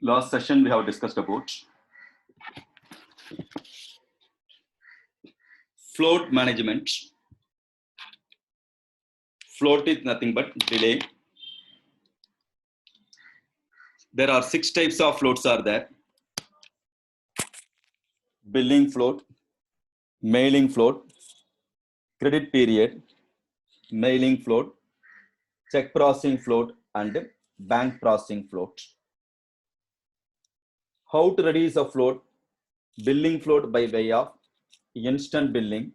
last session we have discussed about float management. Float is nothing but delay. There are 6 types of floats are there. Billing float, mailing float, credit period, mailing float, check processing float, and bank processing float. How to reduce a float? Billing float by way of instant billing,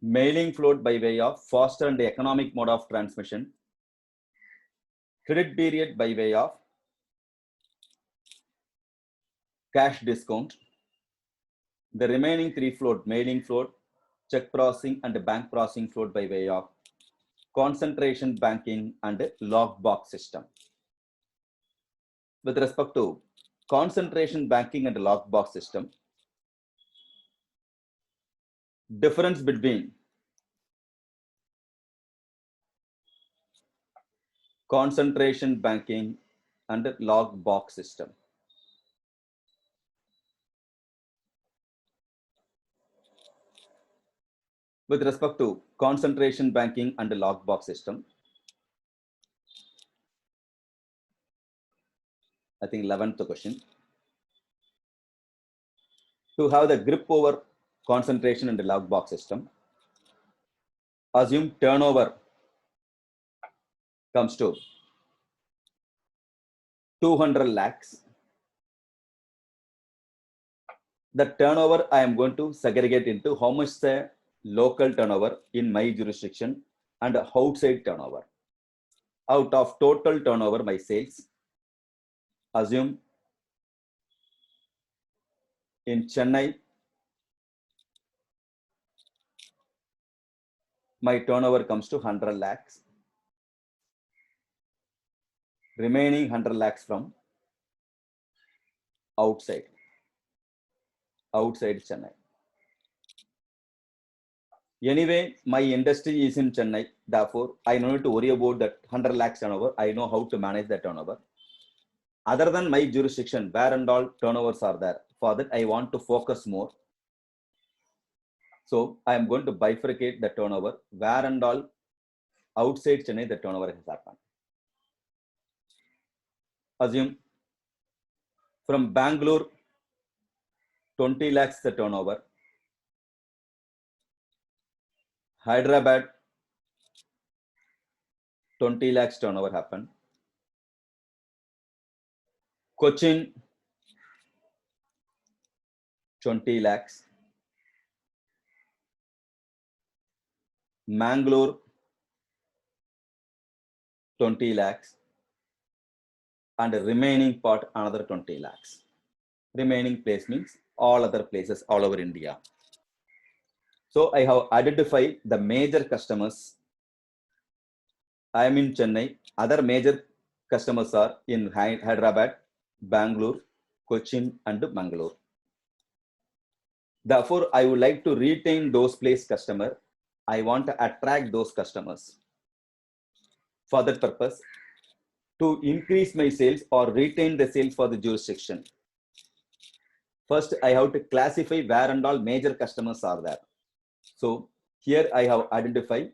mailing float by way of faster and economic mode of transmission, credit period by way of cash discount. The remaining 3 float, mailing float, check processing, and bank processing float by way of concentration banking and lockbox system. With respect to concentration banking and lockbox system, difference between concentration banking and lockbox system. With respect to concentration banking and lockbox system, I think 11th question. To have the grip over concentration and the lockbox system, assume turnover comes to 200 lakhs. The turnover I am going to segregate into how much the local turnover in my jurisdiction and outside turnover. Out of total turnover, my sales, assume in Chennai, my turnover comes to 100 lakhs. Remaining 100 lakhs from outside Chennai. Anyway, my industry is in Chennai. Therefore, I don't need to worry about that 100 lakhs turnover. I know how to manage that turnover. Other than my jurisdiction, where and all turnovers are there. For that, I want to focus more. So I am going to bifurcate the turnover where and all outside Chennai the turnover has happened. Assume from Bangalore 20 lakhs the turnover, Hyderabad 20 lakhs turnover happened, Cochin 20 lakhs, Mangalore 20 lakhs, and the remaining part another 20 lakhs. Remaining place means all other places all over India. So I have identified the major customers. I am in Chennai. Other major customers are in Hyderabad, Bangalore, Cochin, and Mangalore. Therefore, I would like to retain those place customer. I want to attract those customers. For that purpose, to increase my sales or retain the sales for the jurisdiction, first I have to classify where and all major customers are there. So here I have identified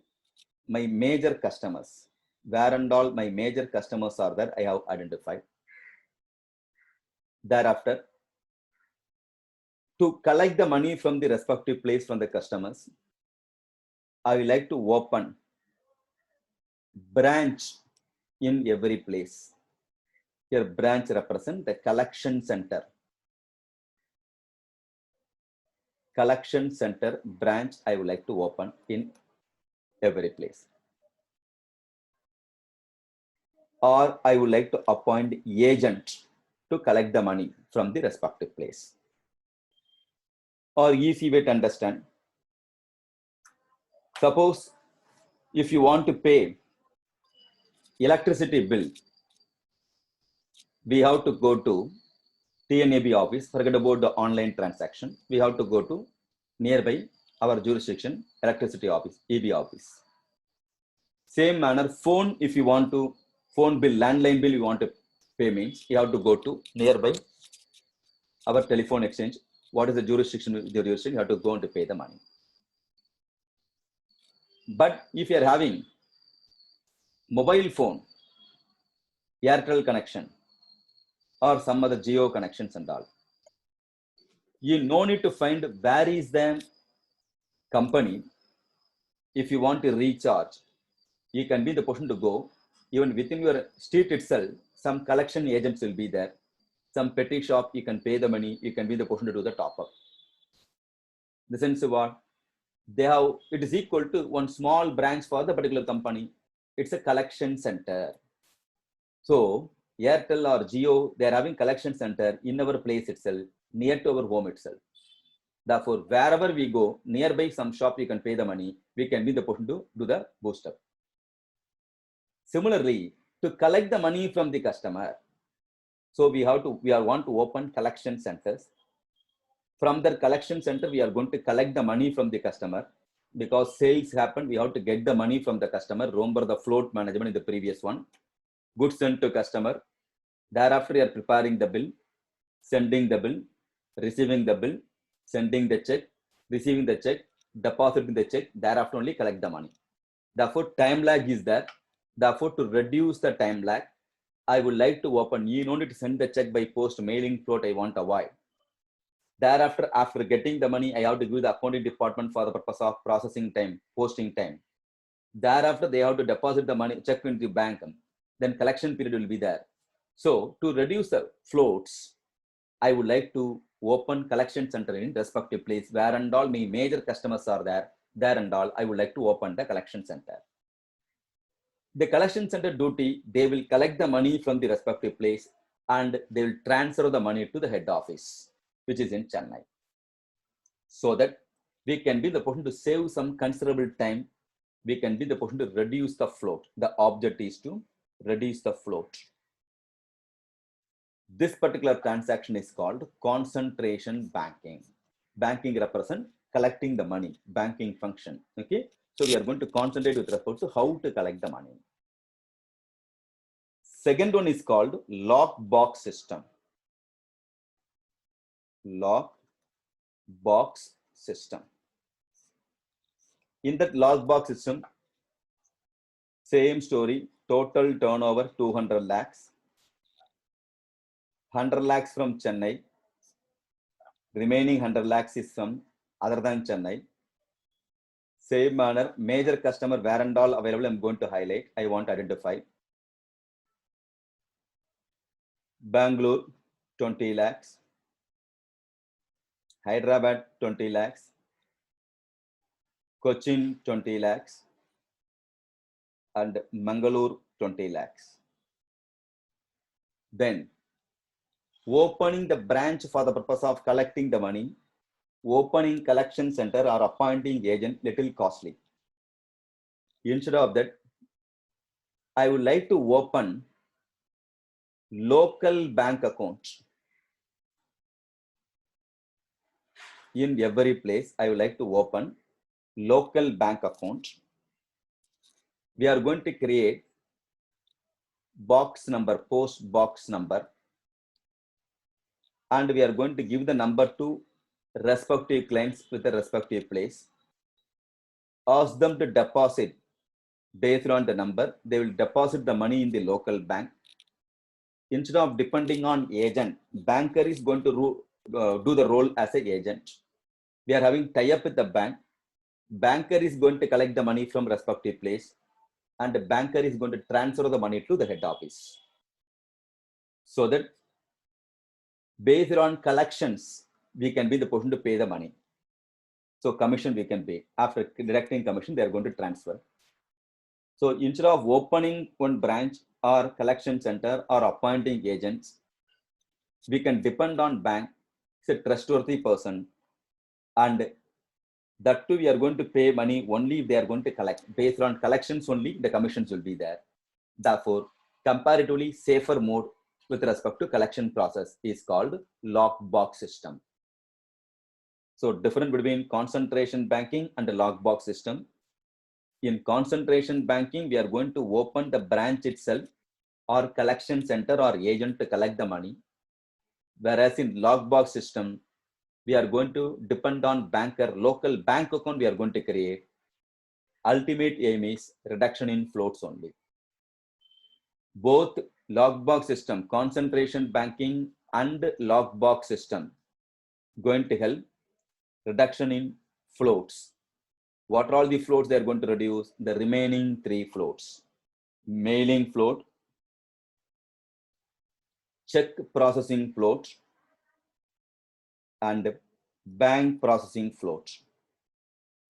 my major customers. Where and all my major customers are there, I have identified. Thereafter, to collect the money from the respective place from the customers, I would like to open branch in every place. Here branch represent the collection center. Collection center branch I would like to open in every place. Or I would like to appoint agent to collect the money from the respective place. Or easy way to understand. Suppose if you want to pay electricity bill, we have to go to TNAB office, forget about the online transaction. We have to go to nearby our jurisdiction, electricity office, EB office. Same manner, phone, if you want to, phone bill, landline bill, you want to pay means you have to go to nearby our telephone exchange. What is the jurisdiction? You have to go and pay the money. But if you are having mobile phone, Airtel connection, or some other Jio connections and all, you no need to find where is the company. If you want to recharge, you can be the person to go. Even within your street itself, some collection agents will be there. Some petty shop, you can pay the money. You can be the person to do the top up. The sense of what they have, it is equal to one small branch for the particular company. It's a collection center. So Airtel or Jio, they are having collection center in our place itself, near to our home itself. Therefore, wherever we go, nearby some shop, you can pay the money. We can be the person to do the booster. Similarly, to collect the money from the customer, so we want to open collection centers. From the collection center, we are going to collect the money from the customer. Because sales happen, we have to get the money from the customer. Remember the float management in the previous one. Goods sent to customer. Thereafter, we are preparing the bill, sending the bill, receiving the bill, sending the check, receiving the check, depositing the check. Thereafter, only collect the money. Therefore, time lag is there. Therefore, to reduce the time lag, I would like to open. You don't need to send the check by post, mailing, float. I want to avoid. Thereafter, after getting the money, I have to give the accounting department for the purpose of processing time, posting time. Thereafter, they have to deposit the money, check into the bank. Then collection period will be there. So to reduce the floats, I would like to open collection center in respective place where and all my major customers are there. There and all, I would like to open the collection center. The collection center duty, they will collect the money from the respective place and they will transfer the money to the head office, which is in Chennai. So that we can be the person to save some considerable time. We can be the person to reduce the float. The object is to reduce the float. This particular transaction is called concentration banking. Banking represents collecting the money, banking function. Okay. So we are going to concentrate with respect to how to collect the money. Second one is called lock box system. Lock box system. In that lock box system, same story, total turnover 200 lakhs. 100 lakhs from Chennai. Remaining 100 lakhs is from other than Chennai. Same manner, major customer where and all available, I'm going to highlight. I want to identify. Bangalore, 20 lakhs. Hyderabad, 20 lakhs. Cochin, 20 lakhs. And Mangalore, 20 lakhs. Then, opening the branch for the purpose of collecting the money, opening collection center or appointing agent, little costly. Instead of that, I would like to open local bank accounts. In every place, I would like to open local bank accounts. We are going to create box number, post box number, and we are going to give the number to respective clients with the respective place. Ask them to deposit based on the number. They will deposit the money in the local bank. Instead of depending on agent, banker is going to do the role as an agent. We are having tie-up with the bank. Banker is going to collect the money from respective place, and the banker is going to transfer the money to the head office. So that based on collections, we can be the person to pay the money. So commission we can pay. After deducting commission, they are going to transfer. So instead of opening one branch or collection center or appointing agents, we can depend on bank. It's a trustworthy person, and that too we are going to pay money only if they are going to collect. Based on collections only, the commissions will be there. Therefore, comparatively safer mode with respect to collection process is called lock box system. So difference between concentration banking and the lock box system. In concentration banking, we are going to open the branch itself or collection center or agent to collect the money. Whereas in lockbox system, we are going to depend on banker, local bank account we are going to create. Ultimate aim is reduction in floats only. Both lockbox system, concentration banking and lockbox system going to help reduction in floats. What are all the floats they are going to reduce? The remaining 3 floats. Mailing float, check processing float, and bank processing float.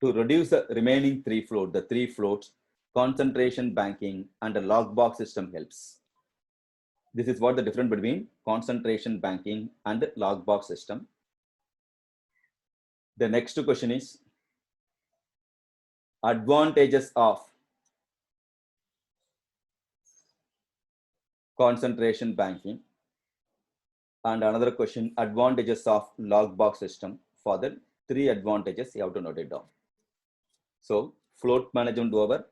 To reduce the remaining 3 float, the 3 floats, concentration banking and a lockbox system helps. This is what the difference between concentration banking and lockbox system. The next question is advantages of concentration banking, and another question, advantages of lockbox system. For the 3 advantages, you have to note it down. So float management over,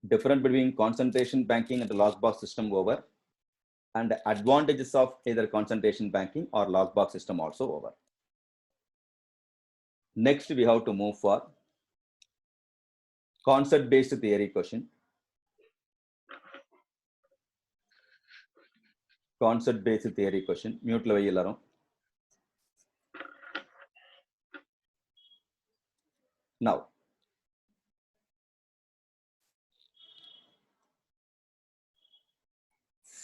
difference between concentration banking and the lockbox system over, and advantages of either concentration banking or lockbox system also over. Next, we have to move for concept-based theory question. Concept-based theory question. Mute lo veyillarum. Now,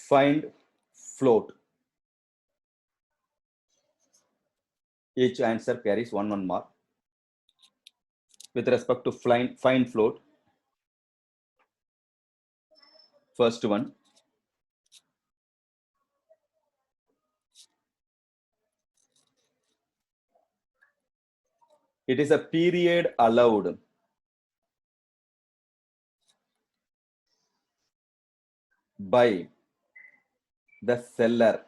find float. Each answer carries 1 mark. With respect to find float, first one, it is a period allowed by the seller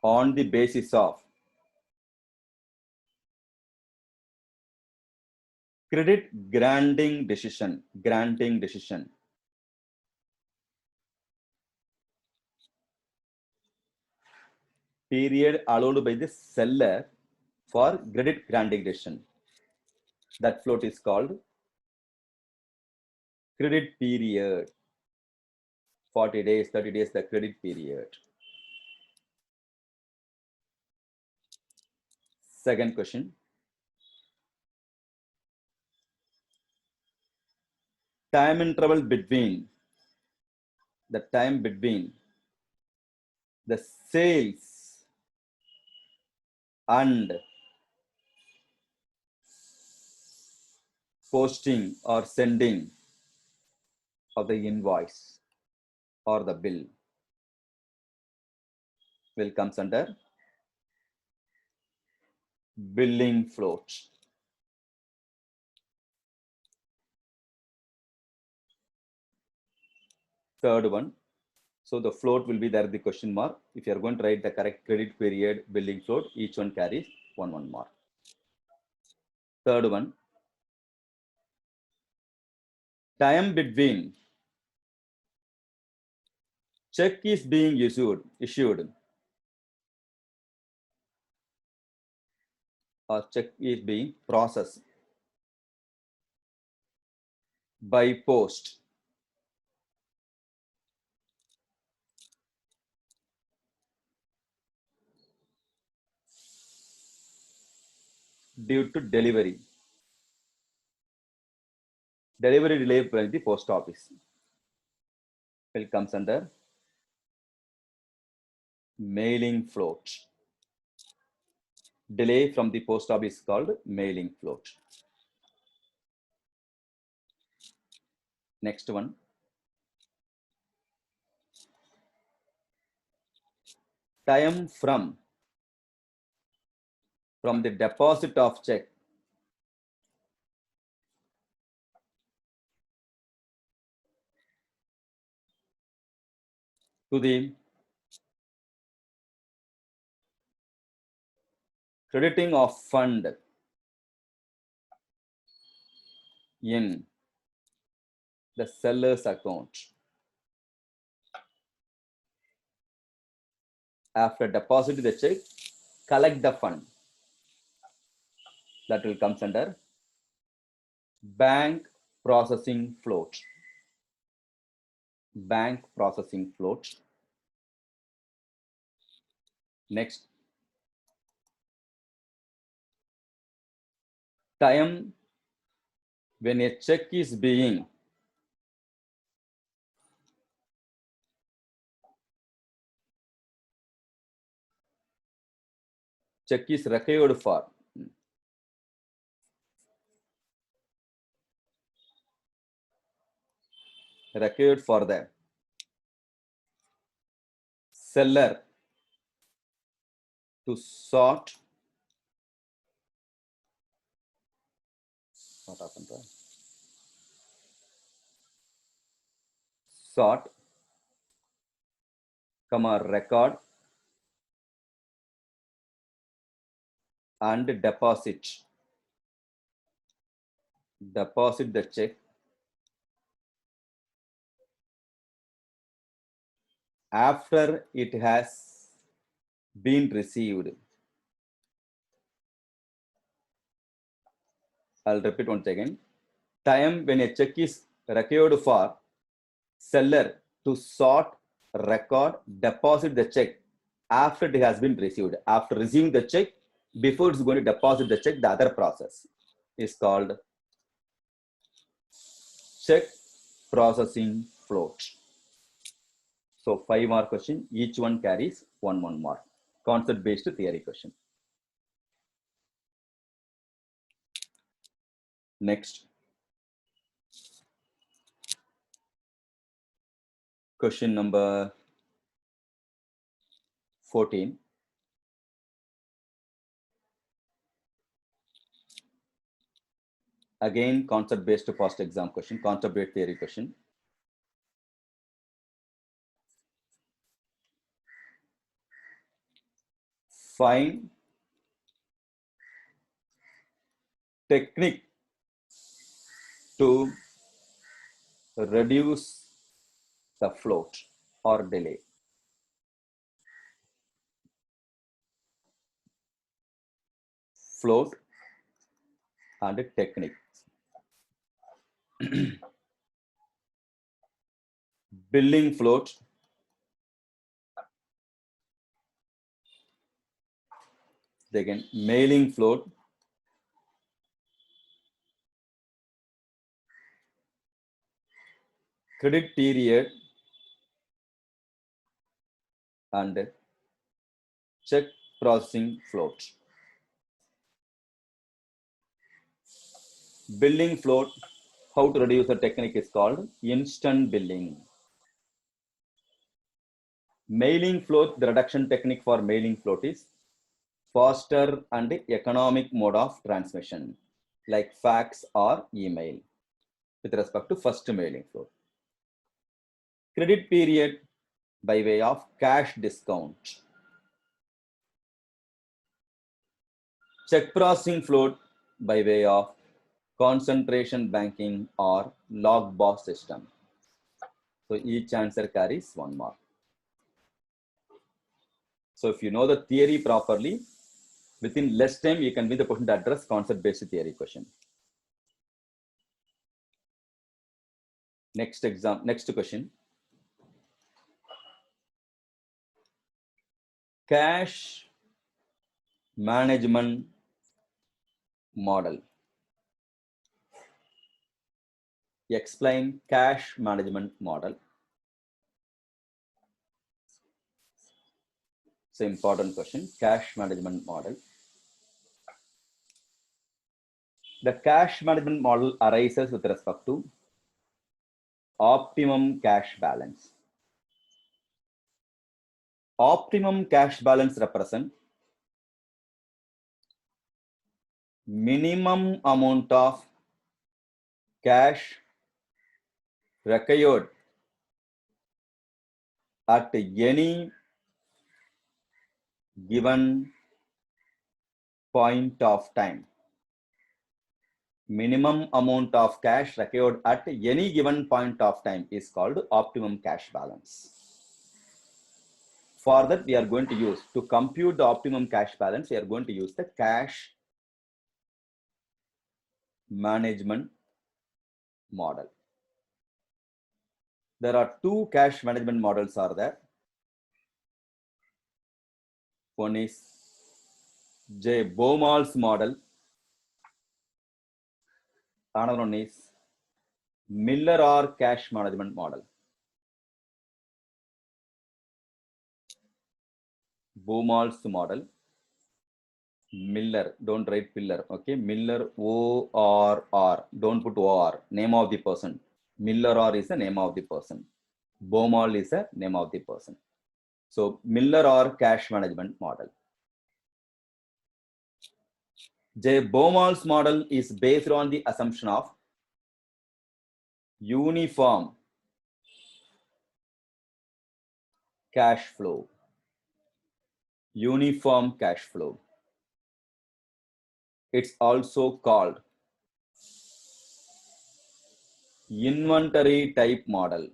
on the basis of credit granting decision. Period allowed by the seller for credit granting decision. That float is called credit period. 40 days, 30 days, the credit period. Second question. Time interval between the sales and posting or sending of the invoice or the bill will comes under billing float. Third one. So the float will be there, the question mark. If you are going to write the correct credit period billing float, each one carries 1 mark. Third one, time between check is being issued or check is being processed by post due to delivery delay by the post office will comes under mailing float. Delay from the post office is called mailing float. Next one, time from the deposit of check to the crediting of fund in the seller's account. After depositing the check, collect the fund. That will come under bank processing float. Bank processing float. Next, time when a check is being required for. Required for the seller to sort. What happened to sort, record and deposit the check after it has been received. I'll repeat once again. Time when a check is required for seller to sort, record, deposit the check after it has been received. After receiving the check, before it's going to deposit the check, the other process is called check processing float. So 5-mark question, each one carries 1 mark. Concept based theory question. Next. Question number 14. Again, concept based post exam question, concept based theory question. Find technique to reduce the float or delay. Float and technique. Billing float, again mailing float, credit period, and check processing float. Billing float, how to reduce the technique is called instant billing. Mailing float, the reduction technique for mailing float is faster and economic mode of transmission, like fax or email, with respect to first mailing float. Credit period by way of cash discount. Check processing float by way of concentration banking or log box system. So each answer carries 1 mark. So if you know the theory properly, within less time you can be the person to address concept based theory question. Next question. Cash management model. Explain cash management model. It's an important question. Cash management model. The cash management model arises with respect to optimum cash balance. Optimum cash balance represents minimum amount of cash required at any given point of time. minimum amount of cash required at any given point of time is called optimum cash balance. For that, we are going to use, to compute the optimum cash balance, we are going to use the cash management model. There are two cash management models are there. One is J. Baumol's model. Another one is Miller-Orr cash management model. Baumol's model. Miller, don't write pillar, okay? Miller, O-R-R, don't put O-R, name of the person. Miller-Orr is the name of the person. Baumol is the name of the person. So Miller-Orr cash management model. J. Baumol's model is based on the assumption of uniform cash flow. Uniform cash flow. It's also called inventory type model.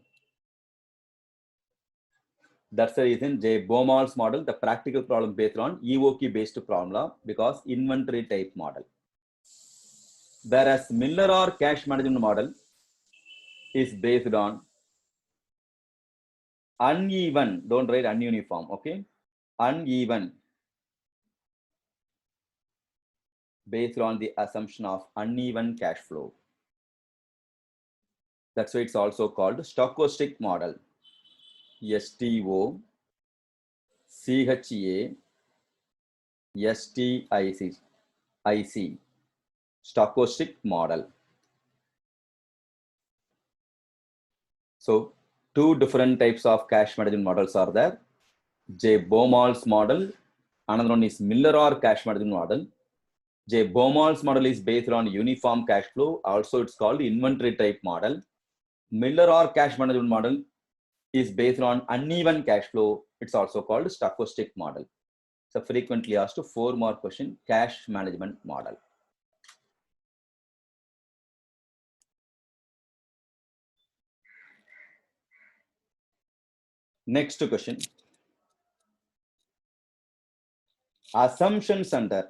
That's the reason J. Baumol's model, the practical problem based on EOQ based formula, because inventory type model. Whereas Miller-Orr cash management model is based on uneven, don't write ununiform, okay? Uneven, based on the assumption of uneven cash flow. That's why it's also called stochastic model. S-T-O-C-H-A-S-T-I-C, stochastic model. So two different types of cash management models are there. J. Baumol's model, another one is Miller-Orr cash management model. J. Baumol's model is based on uniform cash flow. Also, it's called inventory type model. Miller-Orr cash management model is based on uneven cash flow. It's also called stochastic model. So frequently asked 4 more question, cash management model. Next question. Assumptions under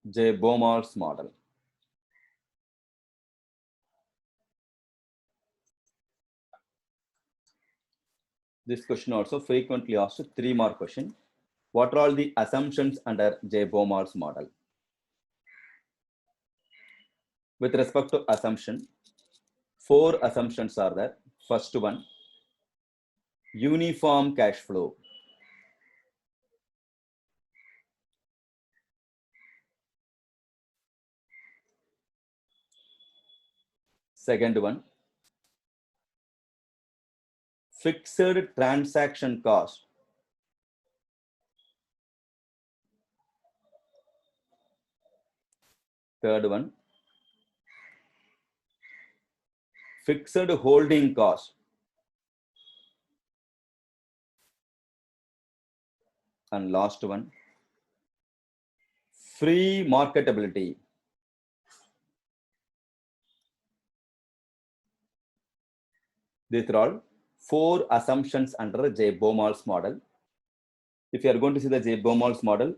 J. Baumol's model. This question also frequently asked 3 more question. What are all the assumptions under J. Baumol's model? With respect to assumption, 4 assumptions are there. First one, uniform cash flow. Second one, fixed transaction cost. Third one, fixed holding cost. And last one, free marketability. These are all 4 assumptions under J. Baumol's model. If you are going to see the J. Baumol's model,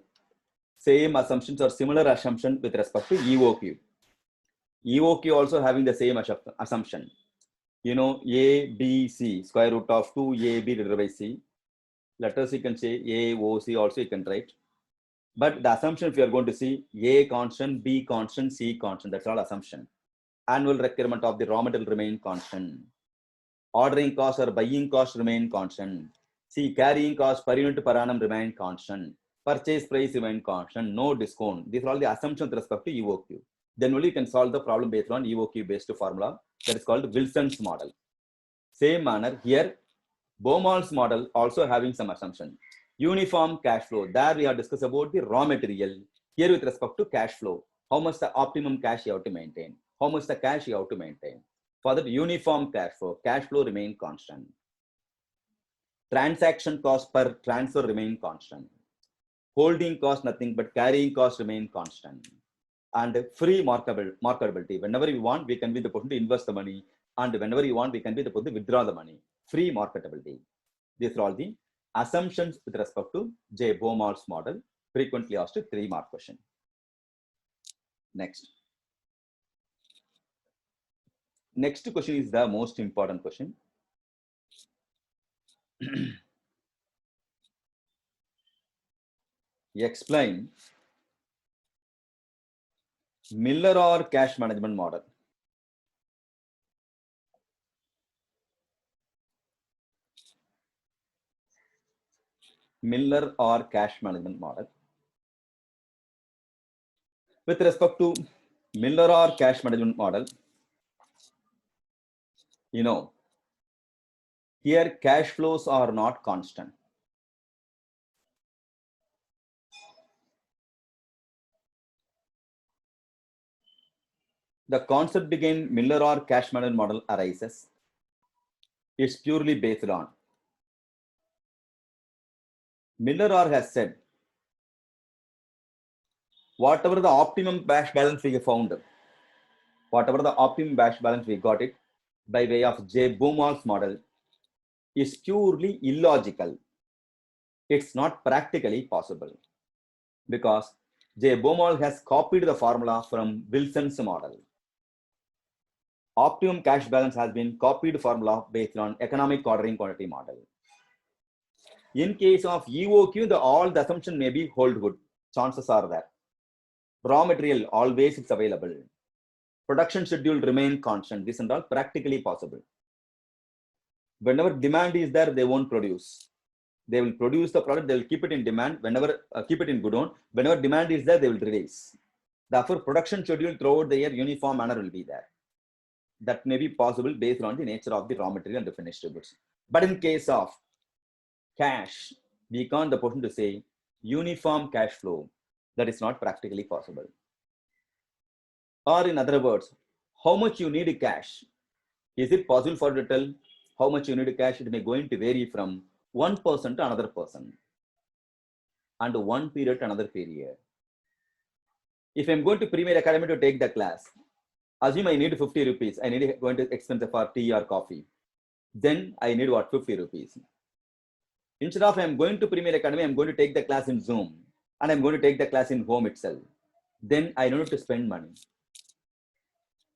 same assumptions or similar assumption with respect to EOQ. EOQ also having the same assumption. You know, A, B, C, square root of 2AB divided by C. Letters you can say A, O, C also you can write. But the assumption, if you are going to see A constant, B constant, C constant, that's all assumption. Annual requirement of the raw material remain constant. Ordering cost or buying cost remain constant. See, carrying cost per unit per annum remain constant. Purchase price remain constant. No discount. These are all the assumptions with respect to EOQ. Then only you can solve the problem based on EOQ based formula. That is called Wilson's model. Same manner here, Baumol's model also having some assumption. Uniform cash flow. There we have discussed about the raw material. Here with respect to cash flow, how much the optimum cash you have to maintain, how much the cash you have to maintain. For that uniform cash flow remain constant. Transaction cost per transfer remain constant. Holding cost nothing, but carrying cost remain constant. And free marketability. Whenever we want, we can be the person to invest the money. And whenever you want, we can be the person to withdraw the money. Free marketability. These are all the assumptions with respect to J. Baumol's model, frequently asked 3-mark question. Next. Next question is the most important question. Explain Miller-Orr cash management model. Miller-Orr cash management model. With respect to Miller-Orr cash management model, you know, here cash flows are not constant. The concept behind Miller-Orr cash management model arises. It's purely based on Miller-Orr has said, whatever the optimum cash balance we found, whatever the optimum cash balance we got it by way of J. Baumol's model is purely illogical. It's not practically possible because J. Baumol has copied the formula from Wilson's model. Optimum cash balance has been copied formula based on economic ordering quantity model. In case of EOQ, all the assumption may be hold good. Chances are there. Raw material always is available. Production schedule remain constant. This and all practically possible. Whenever demand is there, they won't produce. They will produce the product. They will keep it in demand. Whenever keep it in godown. Whenever demand is there, they will release. Therefore, production schedule throughout the year uniform manner will be there. That may be possible based on the nature of the raw material and the finished goods. But in case of cash, we can't the person to say uniform cash flow. That is not practically possible. Or in other words, how much you need cash? Is it possible for you to tell how much you need cash? It may going to vary from one person to another person and one period to another period. If I'm going to Premier Academy to take the class, assume I need 50 rupees. I need going to expense for tea or coffee. Then I need what? 50 rupees. Instead of I'm going to Premier Academy, I'm going to take the class in Zoom and I'm going to take the class in home itself. Then I don't need to spend money.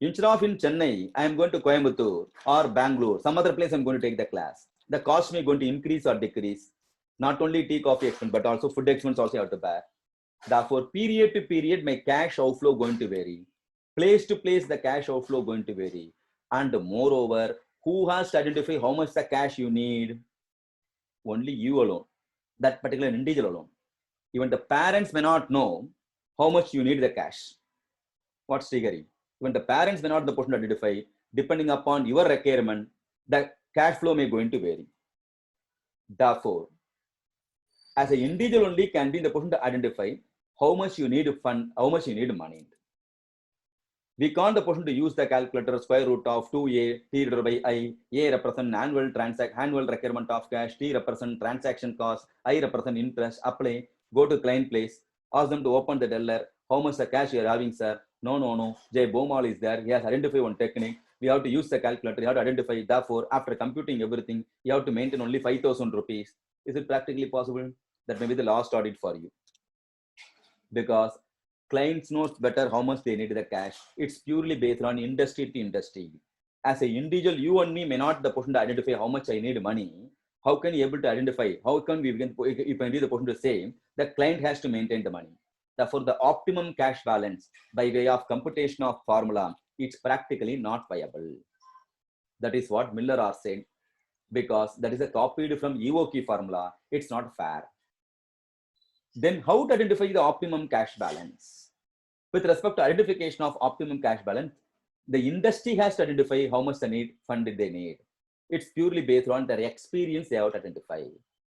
Instead of in Chennai, I am going to Coimbatore or Bangalore, some other place I'm going to take the class. The cost may going to increase or decrease. Not only tea, coffee expense, but also food expense also have to bear. Therefore, period to period, my cash outflow going to vary. Place to place, the cash outflow going to vary. And moreover, who has to identify how much the cash you need? Only you alone, that particular individual alone. Even the parents may not know how much you need the cash. What's triggering? Even the parents may not the person to identify. Depending upon your requirement, the cash flow may going to vary. Therefore, as an individual only can be the person to identify how much you need fund, how much you need money. We can't the person to use the calculator square root of 2a t divided by I. A represent annual requirement of cash, T represent transaction cost, I represent interest. Apply, go to client place, ask them to open the teller. How much the cash you are having, sir? No. J. Baumol is there. He has identified one technique. We have to use the calculator. You have to identify. Therefore, after computing everything, you have to maintain only 5,000 rupees. Is it practically possible? That may be the last audit for you. Because clients knows better how much they need the cash. It's purely based on industry to industry. As an individual, you and me may not the person to identify how much I need money. How can you able to identify? How can we begin? If I be the person to say the client has to maintain the money. Therefore, the optimum cash balance by way of computation of formula, it's practically not viable. That is what Miller-Orr said, because that is a copied from EOQ formula. It's not fair. Then how to identify the optimum cash balance? With respect to identification of optimum cash balance, the industry has to identify how much fund they need. It's purely based on their experience they have to identify.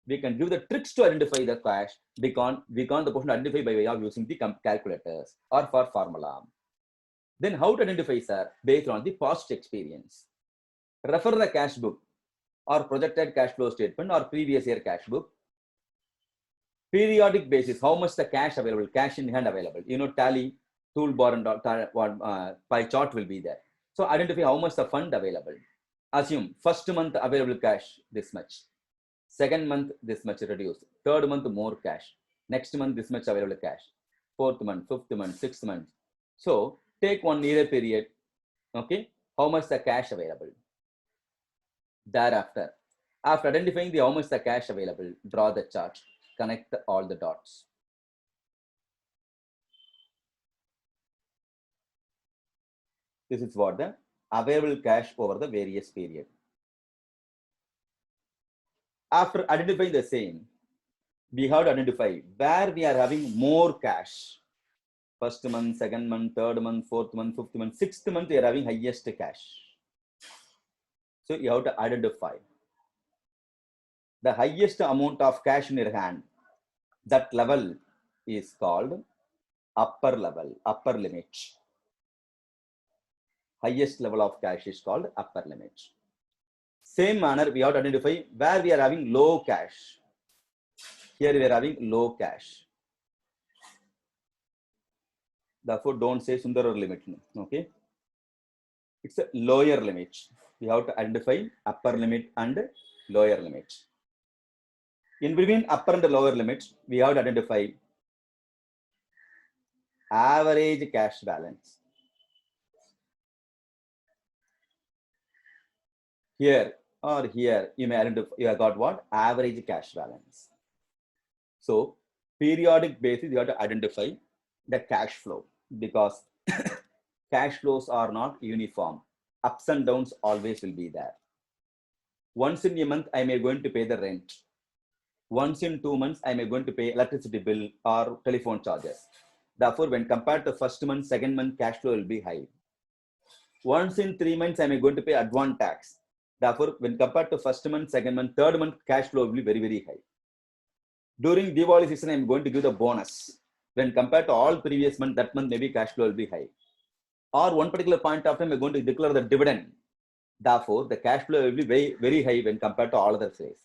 We can give the tricks to identify the cash. We can't the person identify by way of using the calculators or for formula. Then how to identify, sir? Based on the past experience. Refer the cash book. or projected cash flow statement or previous year cash book. Periodic basis, how much the cash available, cash in hand available. Tally, toolbar and pie chart will be there. So identify how much the fund available. Assume first month available cash this much, second month this much reduced, third month more cash, next month this much available cash, fourth month, fifth month, sixth month. So take 1 year period. Okay, how much the cash available. Thereafter, after identifying how much the cash available, draw the chart, connect all the dots. This is what the available cash over the various period. After identifying the same, we have to identify where we are having more cash. First month, second month, third month, fourth month, fifth month, sixth month, we are having highest cash. So you have to identify the highest amount of cash in your hand. That level is called upper level, upper limit. Highest level of cash is called upper limit. Same manner, we have to identify where we are having low cash. Here we are having low cash. Therefore, don't say Sundarar limit. Okay. It's a lower limit. We have to identify upper limit and lower limit. In between upper and lower limits, we have to identify average cash balance. Here or here, you may identify, you have got what? Average cash balance. So, periodic basis, you have to identify the cash flow, because cash flows are not uniform. Ups and downs always will be there. Once in a month, I may going to pay the rent. Once in 2 months, I may going to pay electricity bill or telephone charges. Therefore, when compared to first month, second month, cash flow will be high. Once in 3 months, I may going to pay advance tax. Therefore, when compared to first month, second month, third month, cash flow will be very, very high. During Diwali season, I'm going to give the bonus. When compared to all previous month, that month maybe cash flow will be high. Or one particular point of time, we're going to declare the dividend. Therefore, the cash flow will be very, very high when compared to all other days.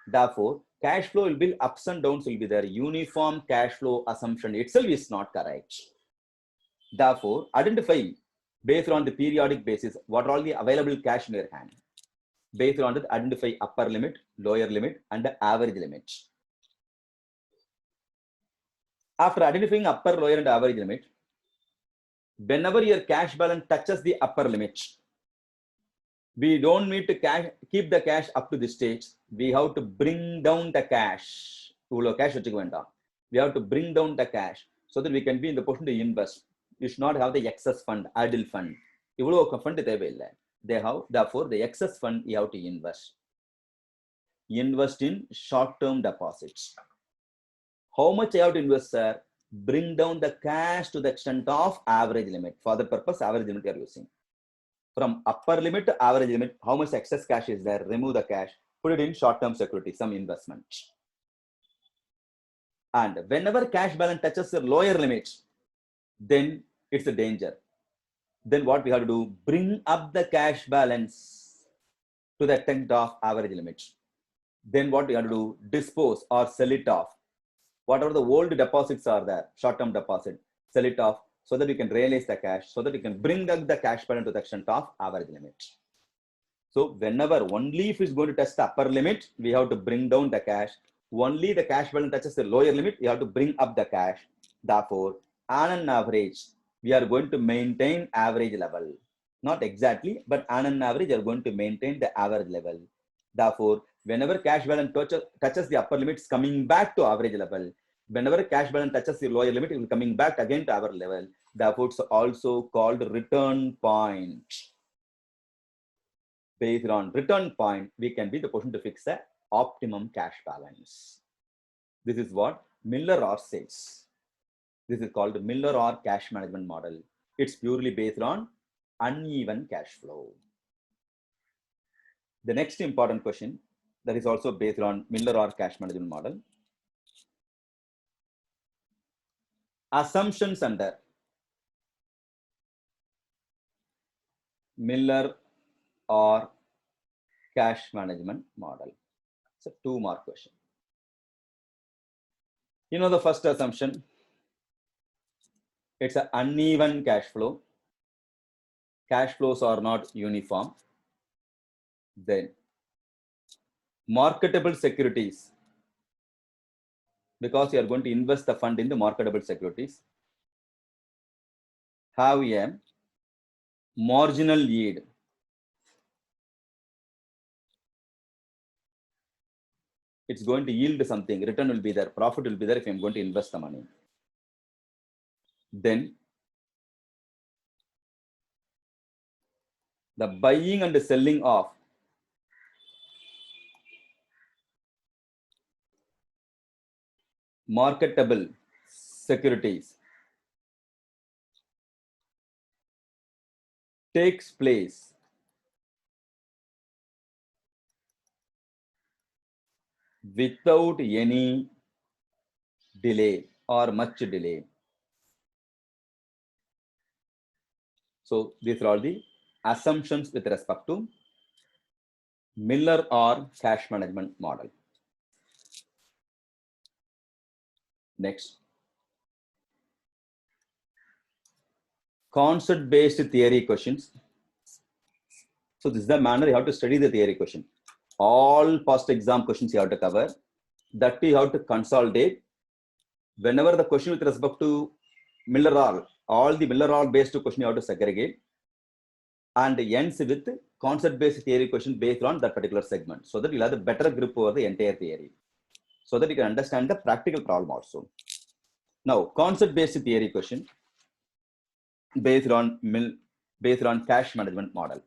Therefore, cash flow will be ups and downs will be there. Uniform cash flow assumption itself is not correct. Therefore, identify based on the periodic basis what are all the available cash in your hand. Based on that, identify upper limit, lower limit, and the average limit. After identifying upper, lower, and average limit, whenever your cash balance touches the upper limit, we don't need to keep the cash up to this stage. We have to bring down the cash. We have to bring down the cash so that we can be in the position to invest. You should not have the excess fund, idle fund. Therefore, the excess fund you have to invest. Invest in short-term deposits. How much I have to invest, sir? Bring down the cash to the extent of average limit. For the purpose, average limit you are using. From upper limit to average limit, how much excess cash is there? Remove the cash, put it in short-term security, some investment. And whenever cash balance touches the lower limit, then it's a danger. Then what we have to do? Bring up the cash balance to the extent of average limit. Then what we have to do? Dispose or sell it off. Whatever the old deposits are there, short-term deposit, sell it off so that you can realize the cash, so that you can bring up the cash balance to the extent of average limit. So whenever only if it's going to touch the upper limit, we have to bring down the cash. Only the cash balance touches the lower limit, you have to bring up the cash. Therefore, on an average, we are going to maintain average level. Not exactly, but on an average, you are going to maintain the average level. Therefore, whenever cash balance touches the upper limit, it's coming back to average level. Whenever cash balance touches the lower limit, it will coming back again to our level. Therefore, it's also called return point. Based on return point, we can be the position to fix the optimum cash balance. This is what Miller-Orr says. This is called Miller-Orr cash management model. It's purely based on uneven cash flow. The next important question that is also based on Miller-Orr cash management model. Assumptions under Miller-Orr cash management model. So 2-mark question. You know the first assumption, it's an uneven cash flow. Cash flows are not uniform. Then marketable securities, because you are going to invest the fund in the marketable securities, have a marginal yield. It's going to yield something, return will be there, profit will be there if I'm going to invest the money. Then the buying and selling of marketable securities takes place without any delay or much delay. So these are all the assumptions with respect to Miller or cash management model. Next, concept-based theory questions. So this is the manner you have to study the theory question. All past exam questions you have to cover. That you have to consolidate. Whenever the question with respect to Miller all the Miller based question you have to segregate, and ends with concept-based theory question based on that particular segment, so that you'll have a better grip over the entire theory, so that you can understand the practical problem also. Now, concept-based theory question based on cash management model.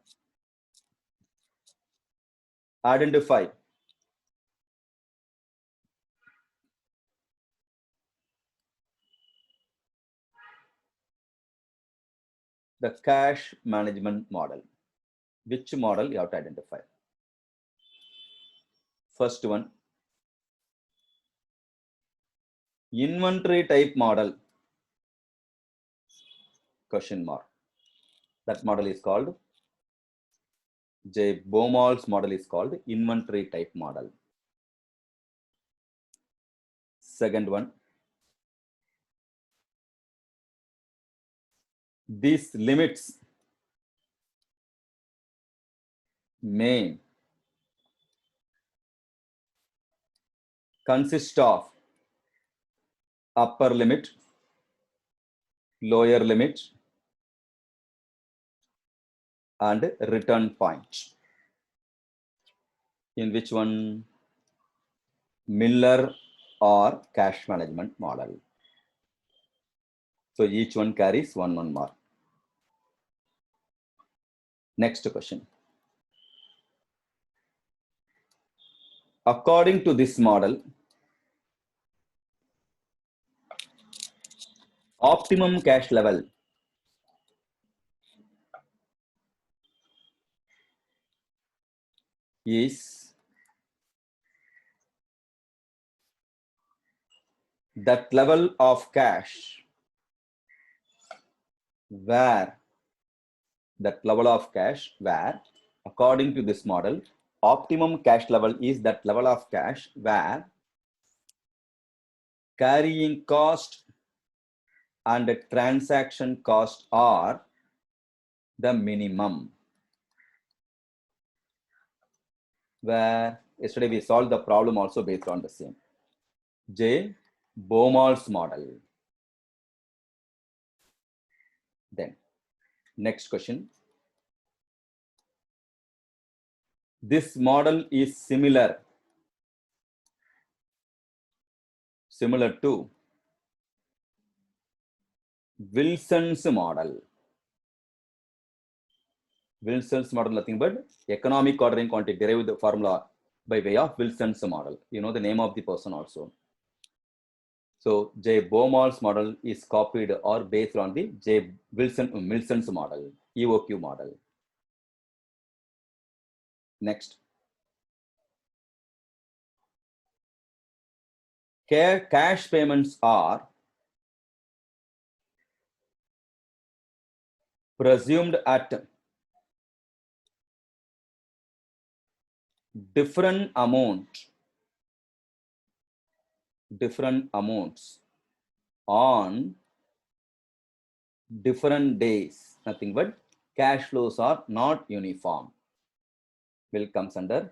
Identify the cash management model. Which model you have to identify? First one, inventory type model, question mark. That model is called, J. Baumol's model is called inventory type model. Second one, these limits may consist of upper limit, lower limit, and return point. In which one? Miller or cash management model. So each one carries 1 mark. Next question. According to this model, optimum cash level is that level of cash where, according to this model, optimum cash level is that level of cash where carrying cost and transaction cost are the minimum. Where yesterday we solved the problem also based on the same. J. Baumol's model. Then, next question. This model is similar to Wilson's model. Wilson's model, nothing but economic ordering quantity, derived the formula by way of Wilson's model. You know the name of the person also. So J. Baumol's model is copied or based on the J. Wilson's model, EOQ model. Next. Cash payments are presumed at different amounts on different days. Nothing but cash flows are not uniform. Will comes under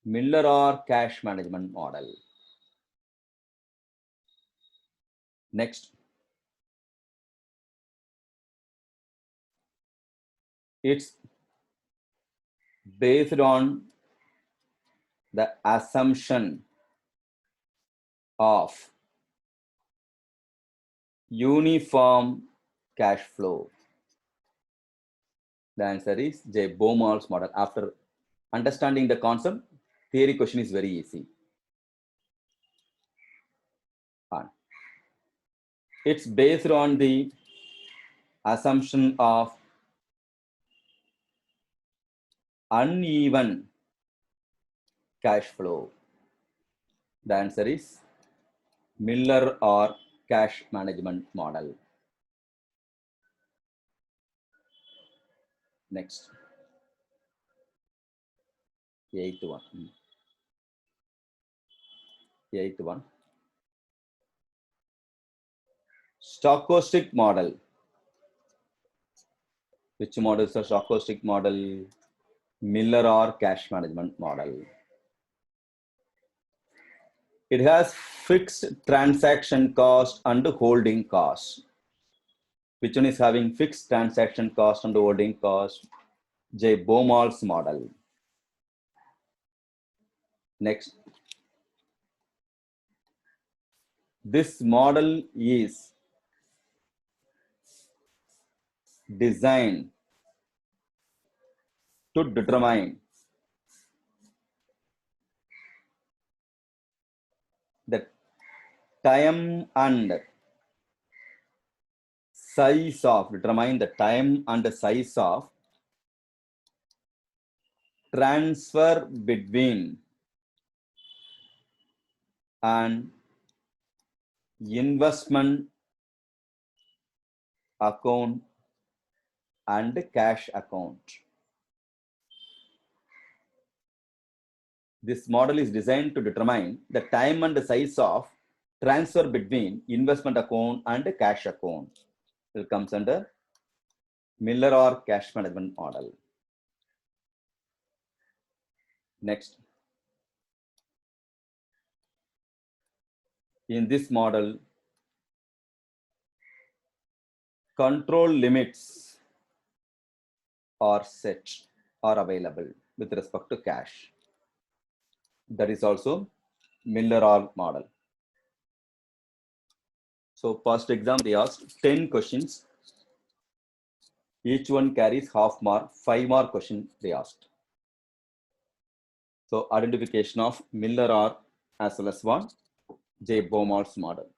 Miller-Orr cash management model. Next, it's based on the assumption of uniform cash flow. The answer is J. Baumol's model. After understanding the concept, theory question is very easy. It's based on the assumption of uneven cash flow. The answer is Miller-Orr cash management model. Next, eighth one. Stochastic model. Which model is the stochastic model? Miller-Orr cash management model. It has fixed transaction cost and holding cost. Which one is having fixed transaction cost and holding cost? J. Baumol's model. Next, this model is designed to determine the time and size of transfer between an investment account and cash account. This model is designed to determine the time and the size of transfer between investment account and cash account. It comes under Miller-Orr cash management model. Next, in this model, control limits are available with respect to cash. That is also Miller-Orr model. So first exam, they asked 10 questions. Each one carries half mark, 5 mark question they asked. So identification of Miller-Orr as well as one J. Baumol's model.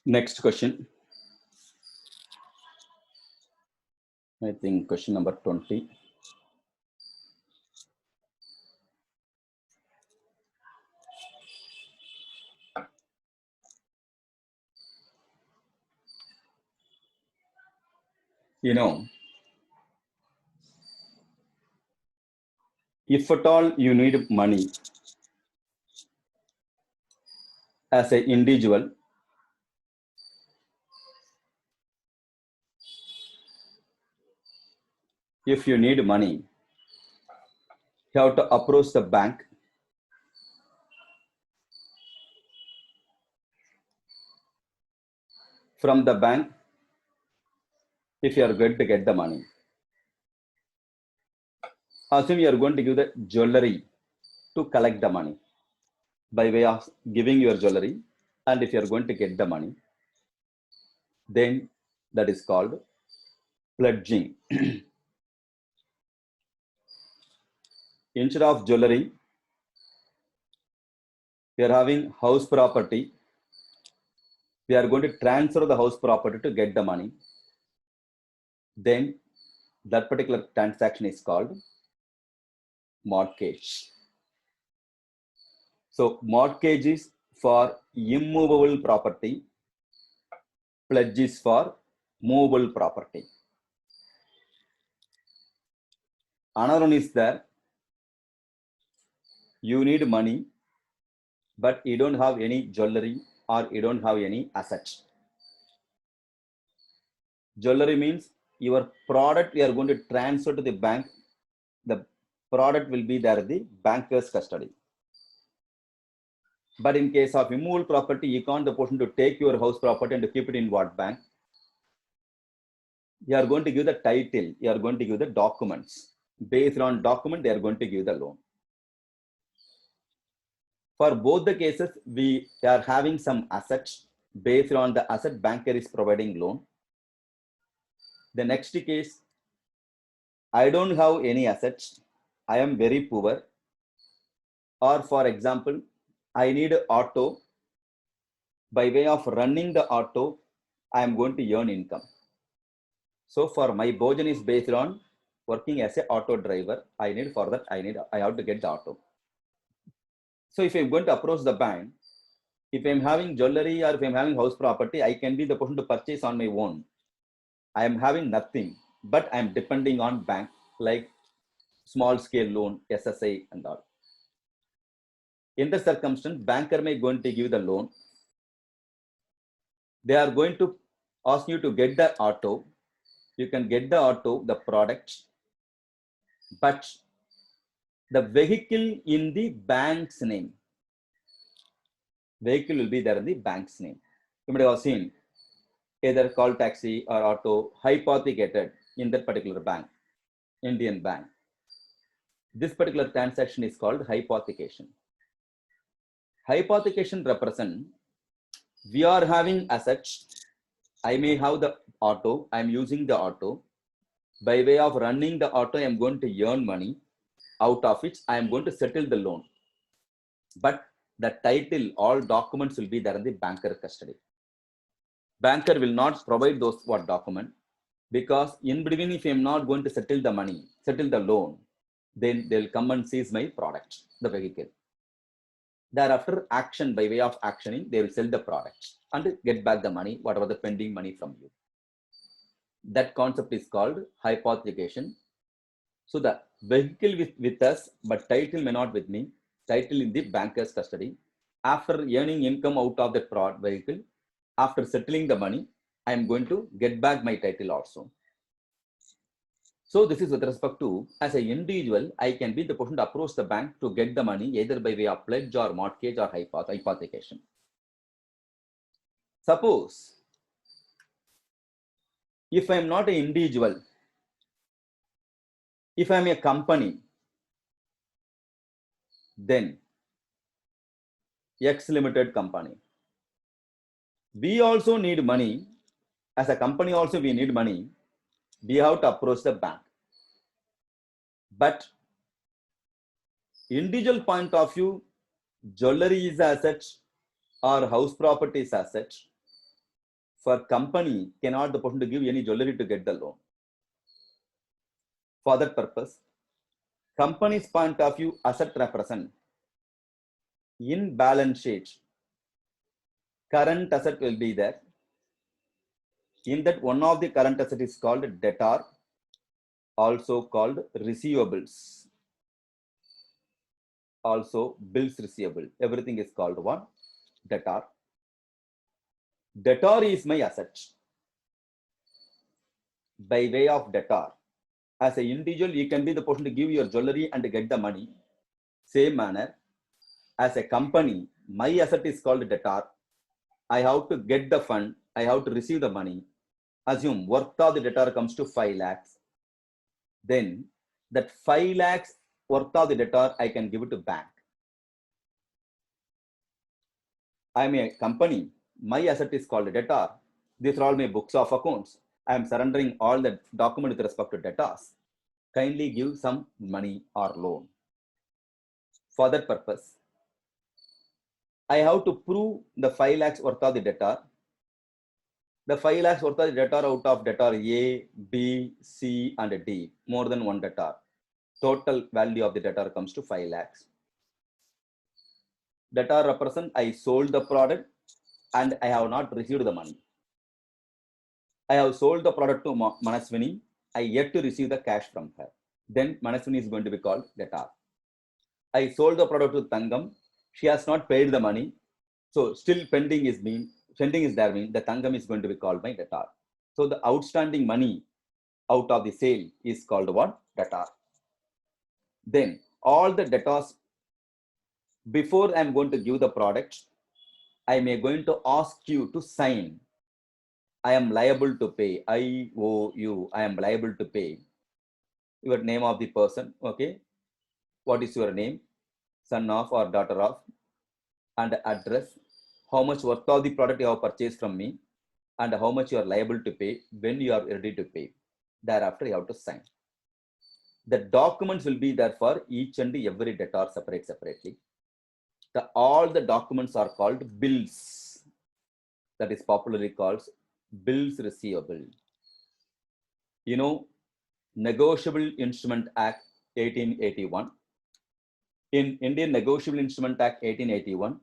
Next question. I think question number 20. You know, if at all you need money as an individual, if you need money, you have to approach the bank. From the bank, if you are going to get the money, assume you are going to give the jewelry to collect the money by way of giving your jewelry, and if you are going to get the money, then that is called pledging. Instead of jewelry, we are having house property. We are going to transfer the house property to get the money. Then that particular transaction is called mortgage. So mortgage is for immovable property, pledge is for movable property. Another one is that you need money, but you don't have any jewelry or you don't have any assets. Jewelry means your product you are going to transfer to the bank. The product will be there in the banker's custody. But in case of immovable property, you can't the person to take your house property and to keep it in what bank? You are going to give the title, you are going to give the documents. Based on document, they are going to give the loan. For both the cases, we are having some assets. Based on the asset, banker is providing loan. The next case, I don't have any assets. I am very poor. Or for example, I need auto. By way of running the auto, I am going to earn income. So for my bhojan is based on working as a auto driver. I need for that, I have to get the auto. So if I'm going to approach the bank, if I'm having jewelry or if I'm having house property, I can be the person to purchase on my own. I am having nothing, but I'm depending on bank like small scale loan, SSI and all. In the circumstance, banker may going to give the loan. They are going to ask you to get the auto. You can get the auto, the product, but the vehicle in the bank's name. Vehicle will be there in the bank's name. You might have seen either call taxi or auto hypothecated in that particular bank, Indian bank. This particular transaction is called hypothecation. Hypothecation represents we are having assets. I may have the auto. I'm using the auto. By way of running the auto, I'm going to earn money. Out of which I am going to settle the loan. But the title, all documents will be there in the banker custody. Banker will not provide those what document because in between, if I'm not going to settle the money, settle the loan, then they'll come and seize my product, the vehicle. Thereafter, action by way of actioning, they will sell the products and get back the money, whatever the pending money from you. That concept is called hypothecation. So the vehicle with us, but title may not with me. Title in the banker's custody. After earning income out of the vehicle, after settling the money, I am going to get back my title also. So this is with respect to, as an individual, I can be the person to approach the bank to get the money either by way of pledge or mortgage or hypothecation. Suppose, if I am not an individual, if I am a company, then X Limited company. We also need money. As a company also we need money. We have to approach the bank. But individual point of view, jewelry is asset or house property is asset. For company, cannot the person to give any jewelry to get the loan. For that purpose, company's point of view, asset represent in balance sheet. Current asset will be there. In that, one of the current asset is called debtor, also called receivables, also bills receivable. Everything is called one debtor. Debtor is my asset. By way of debtor, as an individual, you can be the person to give your jewelry and to get the money. Same manner, as a company, my asset is called debtor. I have to get the fund. I have to receive the money. Assume worth of the debtor comes to 5 lakhs. Then that 5 lakhs worth of the debtor, I can give it to bank. I'm a company. My asset is called debtor. These are all my books of accounts. I am surrendering all the document with respect to debtors. Kindly give some money or loan. For that purpose, I have to prove the 5 lakhs worth of the debtor. The 5 lakhs worth of the debtor out of debtor A, B, C, and D, more than one debtor. Total value of the debtor comes to 5 lakhs. Debtor represent I sold the product and I have not received the money. I have sold the product to Manaswini. I yet to receive the cash from her. Then Manaswini is going to be called debtor. I sold the product to Tangam. She has not paid the money. So still pending is there means the Tangam is going to be called my debtor. So the outstanding money out of the sale is called what? Debtor. Then all the debtors, before I'm going to give the product, I may going to ask you to sign. I am liable to pay. IOU. I am liable to pay. Your name of the person. Okay. What is your name? Son of or daughter of, and address. How much worth of the product you have purchased from me, and how much you are liable to pay when you are ready to pay. Thereafter, you have to sign. The documents will be there for each and every debtor separately. All the documents are called bills. That is popularly called bills receivable. You know, Negotiable Instrument Act 1881. In Indian Negotiable Instrument Act 1881,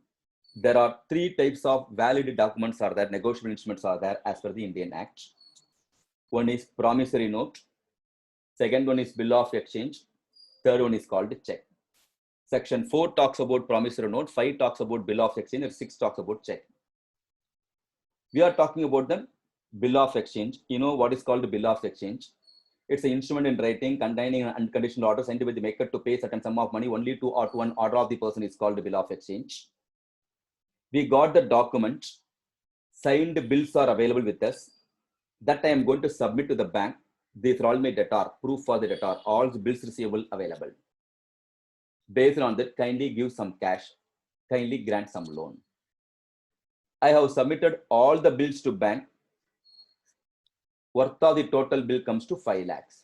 there are 3 types of valid documents are there, negotiable instruments are there as per the Indian Act. One is promissory note. Second one is bill of exchange. Third one is called check. Section 4 talks about promissory note, 5 talks about bill of exchange, and 6 talks about check. We are talking about the bill of exchange. You know what is called the bill of exchange? It's an instrument in writing containing an unconditional order signed with the maker to pay certain sum of money only to or to one order of the person is called the bill of exchange. We got the document, signed bills are available with us. That I am going to submit to the bank. These are all my debtor, proof for the debtor, all the bills receivable available. Based on that, kindly give some cash, kindly grant some loan. I have submitted all the bills to bank. Worth of the total bill comes to 5 lakhs.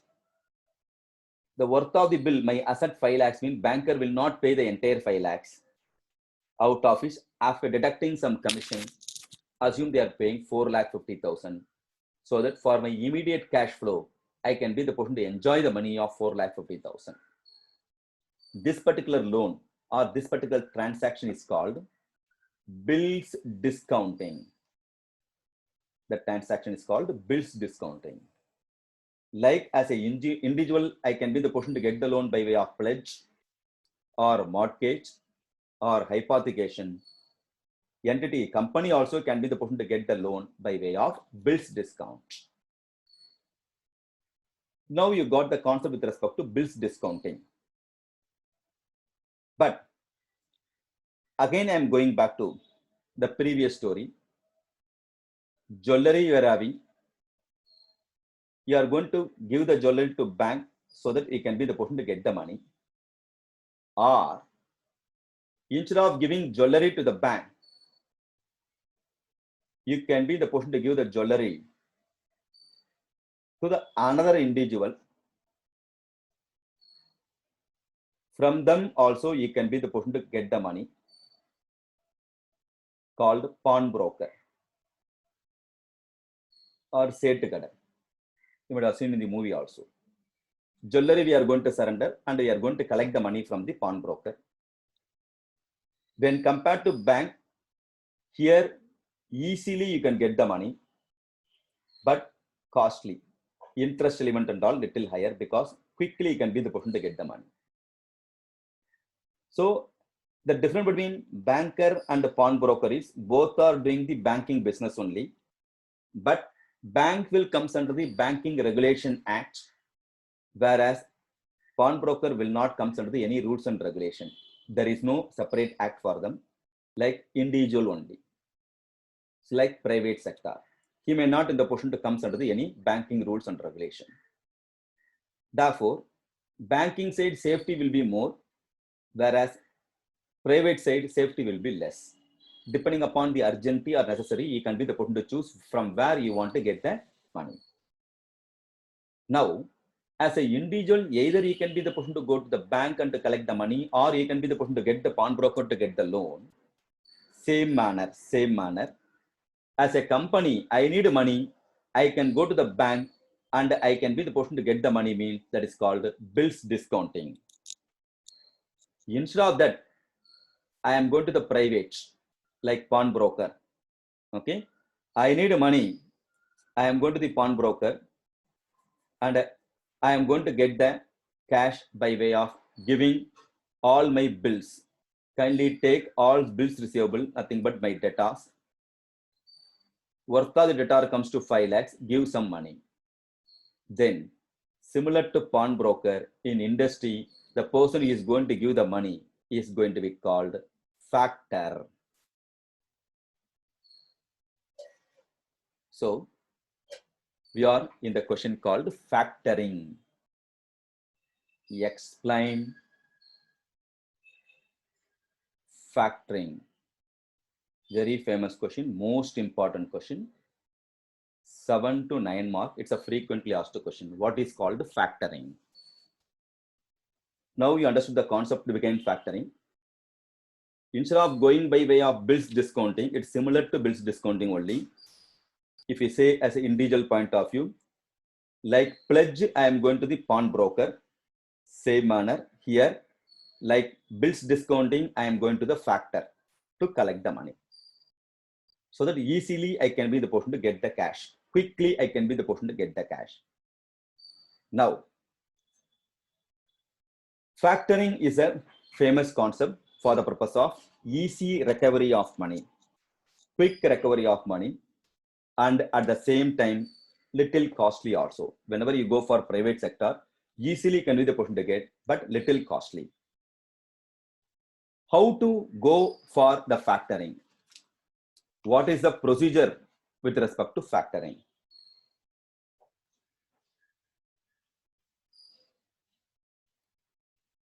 The worth of the bill, my asset 5 lakhs means banker will not pay the entire 5 lakhs. Out of it, after deducting some commission, assume they are paying 4,50,000. So that for my immediate cash flow, I can be the person to enjoy the money of 4,50,000. This particular loan or this particular transaction is called bills discounting. The transaction is called bills discounting. Like as an individual, I can be the person to get the loan by way of pledge or mortgage or hypothecation. Entity, company also can be the person to get the loan by way of bills discount. Now you got the concept with respect to bills discounting. But again, I am going back to the previous story. Jewelry you are having, you are going to give the jewelry to bank so that you can be the person to get the money. Or instead of giving jewelry to the bank, you can be the person to give the jewelry to the another individual. From them also you can be the person to get the money, called pawnbroker or Setukada. You might have seen in the movie also. Jewelry we are going to surrender and we are going to collect the money from the pawnbroker. When compared to bank, here easily you can get the money, but costly. Interest element and all little higher because quickly you can be the person to get the money. So the difference between banker and the pawnbroker is both are doing the banking business only, but bank will come under the Banking Regulation Act, whereas pawnbroker will not come under the any rules and regulation. There is no separate act for them, like individual only. It's like private sector. He may not in the position to come under the any banking rules and regulation. Therefore, banking side safety will be more, whereas private side safety will be less. Depending upon the urgency or necessary, you can be the person to choose from where you want to get the money. Now, as an individual, either you can be the person to go to the bank and to collect the money, or you can be the person to get the pawnbroker to get the loan. Same manner. As a company, I need money, I can go to the bank and I can be the person to get the money, means that is called bills discounting. Instead of that, I am going to the private, like pawnbroker. Okay. I need money. I am going to the pawnbroker and I am going to get the cash by way of giving all my bills. Kindly take all bills receivable, nothing but my debtors. Worth of the debtor comes to 5 lakhs, give some money. Then, similar to pawnbroker, in industry, the person who is going to give the money is going to be called factor. So, we are in the question called factoring. Explain factoring. Very famous question, most important question. 7 to 9 mark. It's a frequently asked question. What is called factoring? Now you understood the concept behind factoring. Instead of going by way of bills discounting, it's similar to bills discounting only. If you say as an individual point of view, like pledge, I am going to the pawnbroker. Same manner here, like bills discounting, I am going to the factor to collect the money. So that easily I can be the person to get the cash. Quickly I can be the person to get the cash. Now, factoring is a famous concept for the purpose of easy recovery of money, quick recovery of money, and at the same time, little costly also. Whenever you go for private sector, easily can be the person to get, but little costly. How to go for the factoring? What is the procedure with respect to factoring?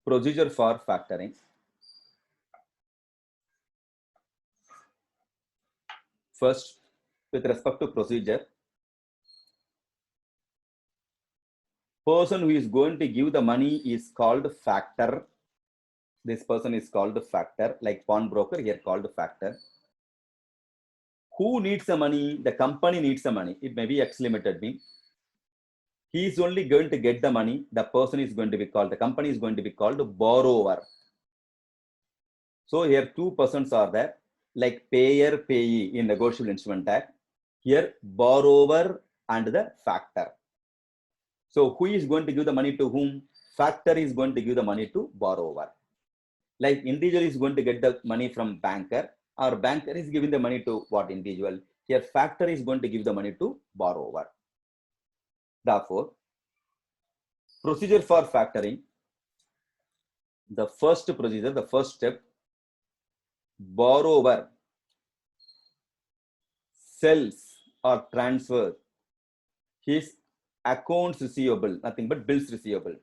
Procedure for factoring. First, with respect to procedure, person who is going to give the money is called factor. This person is called factor, like pawnbroker here called factor. Who needs the money? The company needs the money. It may be X Limited mean. He is only going to get the money. The person is going to be called, the company is going to be called borrower. So here two persons are there, like payer, payee in Negotiable Instrument Act. Here borrower and the factor. So who is going to give the money to whom? Factor is going to give the money to borrower. Like individual is going to get the money from banker, or banker is giving the money to what individual. Here factor is going to give the money to borrower. Therefore, procedure for factoring, the first procedure, the first step, borrower sells or transfers his accounts receivable, nothing but bills receivable.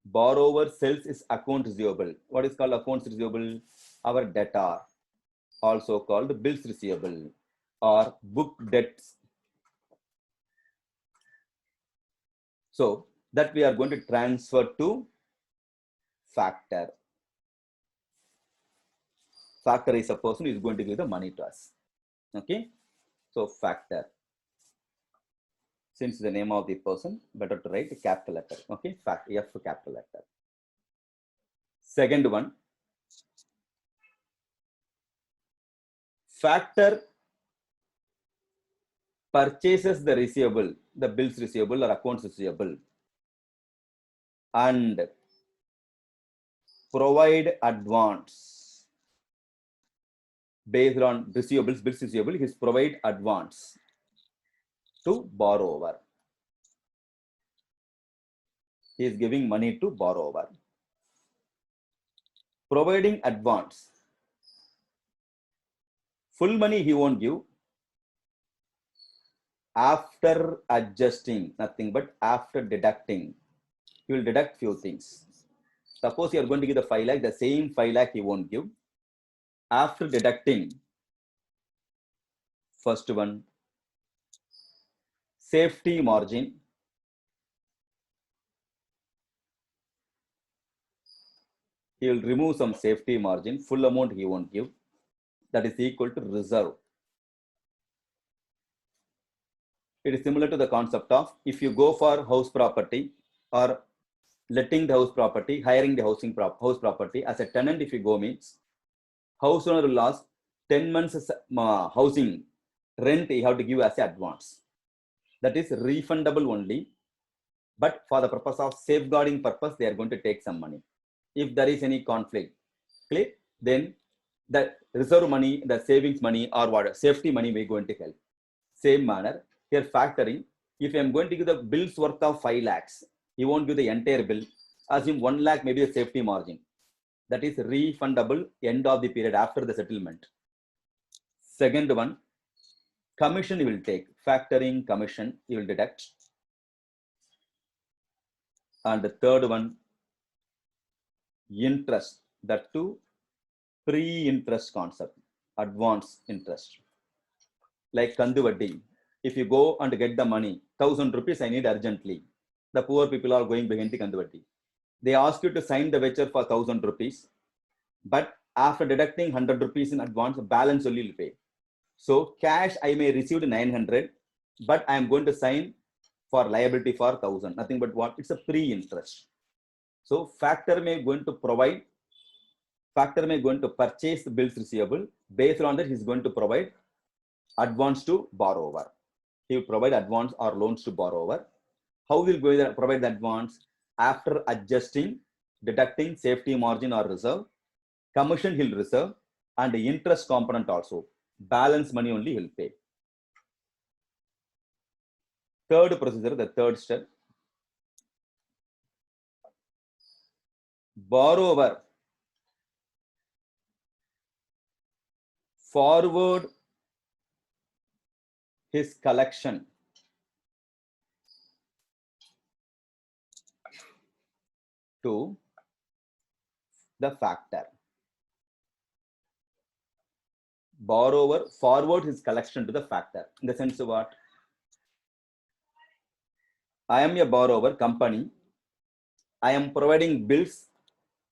Borrower sells his account receivable. What is called accounts receivable? Our debtor, also called bills receivable or book debts. So that we are going to transfer to factor. Factor is a person who is going to give the money to us. Okay. So factor. Since the name of the person, better to write a capital letter. Okay. Fact, F capital letter. Second one. Factor purchases the receivable, the bills receivable or accounts receivable, and provide advance based on receivables, bills receivable. He is provide advance to borrower. He is giving money to borrower. Providing advance. Full money he won't give. After adjusting, nothing but after deducting, he will deduct few things. Suppose you are going to give the 5 lakh, the same 5 lakh he won't give. After deducting, first one, safety margin. He will remove some safety margin, full amount he won't give. That is equal to reserve. It is similar to the concept of if you go for house property or letting the house property, hiring the house property as a tenant, if you go means House owner will ask 10 months housing rent you have to give as advance. That is refundable only. But for the purpose of safeguarding purpose, they are going to take some money. If there is any conflict, clear, then the reserve money, the savings money or what, safety money we are going to help. Same manner, here factoring, if I am going to give the bills worth of 5 lakhs, you won't give the entire bill, assume 1 lakh maybe the safety margin. That is refundable end of the period after the settlement. Second one, commission you will take, factoring commission you will deduct. And the third one, interest, that too pre-interest concept, advance interest. Like Kanduvadi, if you go and get the money, 1,000 rupees I need urgently. The poor people are going behind the Kanduvadi. They ask you to sign the voucher for 1,000 rupees, but after deducting 100 rupees in advance, balance only will pay. So cash I may receive 900, but I am going to sign for liability for 1,000. Nothing but what? It's a pre-interest. So factor may going to purchase the bills receivable. Based on that, he's going to provide advance to borrower. He will provide advance or loans to borrower. How will go provide the advance? After adjusting, deducting safety margin or reserve, commission he'll reserve, and the interest component also. Balance money only he'll pay. Third procedure, the third step. Borrower forward his collection to the factor. Borrower forward his collection to the factor. In the sense of what? I am a borrower company. I am providing bills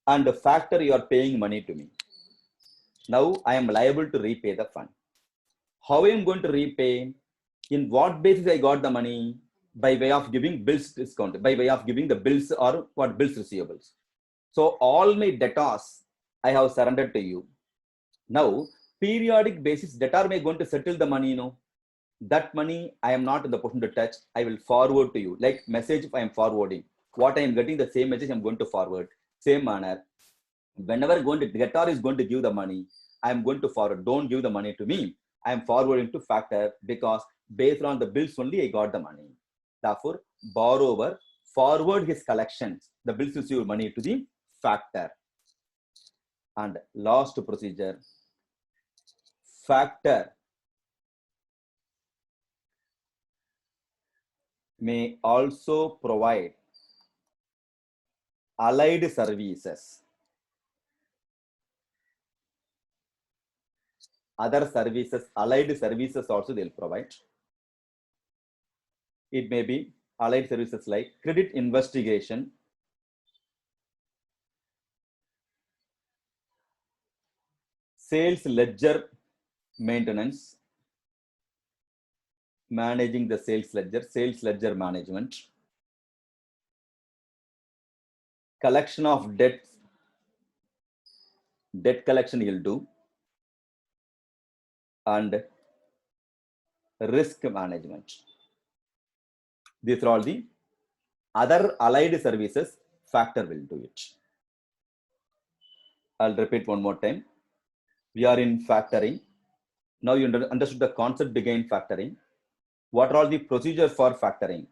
and the factor you are paying money to me. Now I am liable to repay the fund. How I am going to repay? In what basis I got the money? By way of giving bills discount, by way of giving the bills or what bills receivables. So all my debtors I have surrendered to you. Now periodic basis debtor may going to settle the money, that money I am not in the position to touch. I will forward to you. Like message I am forwarding. What I am getting the same message I am going to forward. Same manner. Whenever debtor is going to give the money, I am going to forward. Don't give the money to me. I am forwarding to factor because based on the bills only I got the money. Therefore, borrower forward his collections, the bills received money to the factor. And last procedure, factor may also provide allied services. Other services, allied services also they'll provide. It may be allied services like credit investigation, sales ledger maintenance, managing the sales ledger management, collection of debts, debt collection he'll do, and risk management. These are all the other allied services factor will do it. I'll repeat one more time. We are in factoring. Now you understood the concept behind factoring. What are all the procedures for factoring?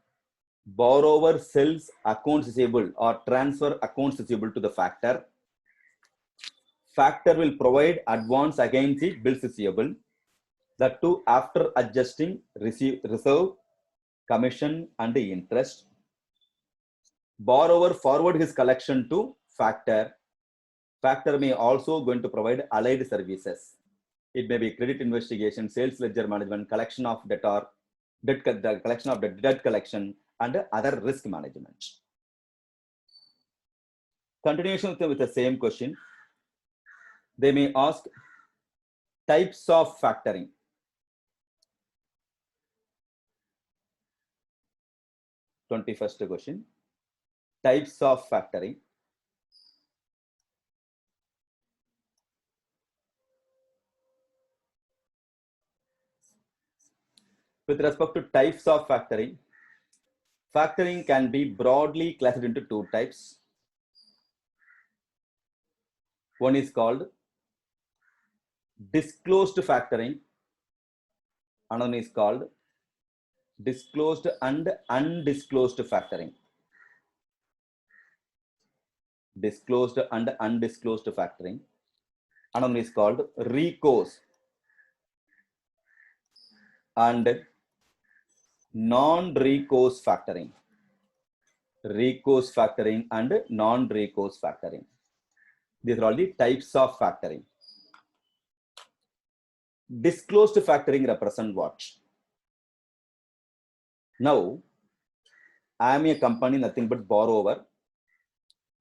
Borrower sells accounts receivable or transfer accounts receivable to the factor. Factor will provide advance against the bills receivable. That too after adjusting reserve, commission and the interest. Borrower forward his collection to factor. Factor may also going to provide allied services. It may be credit investigation, sales ledger management, collection of debtor, the collection of the debt collection, and other risk management. Continuation with the same question. They may ask types of factoring. Twenty-first question. Types of factoring. With respect to types of factoring, factoring can be broadly classified into two types. One is called disclosed factoring. Another is called disclosed and undisclosed factoring. Disclosed and undisclosed factoring. Another is called recourse and non-recourse factoring. Recourse factoring and non-recourse factoring. These are all the types of factoring. Disclosed factoring represent what? Now, I am a company, nothing but borrower.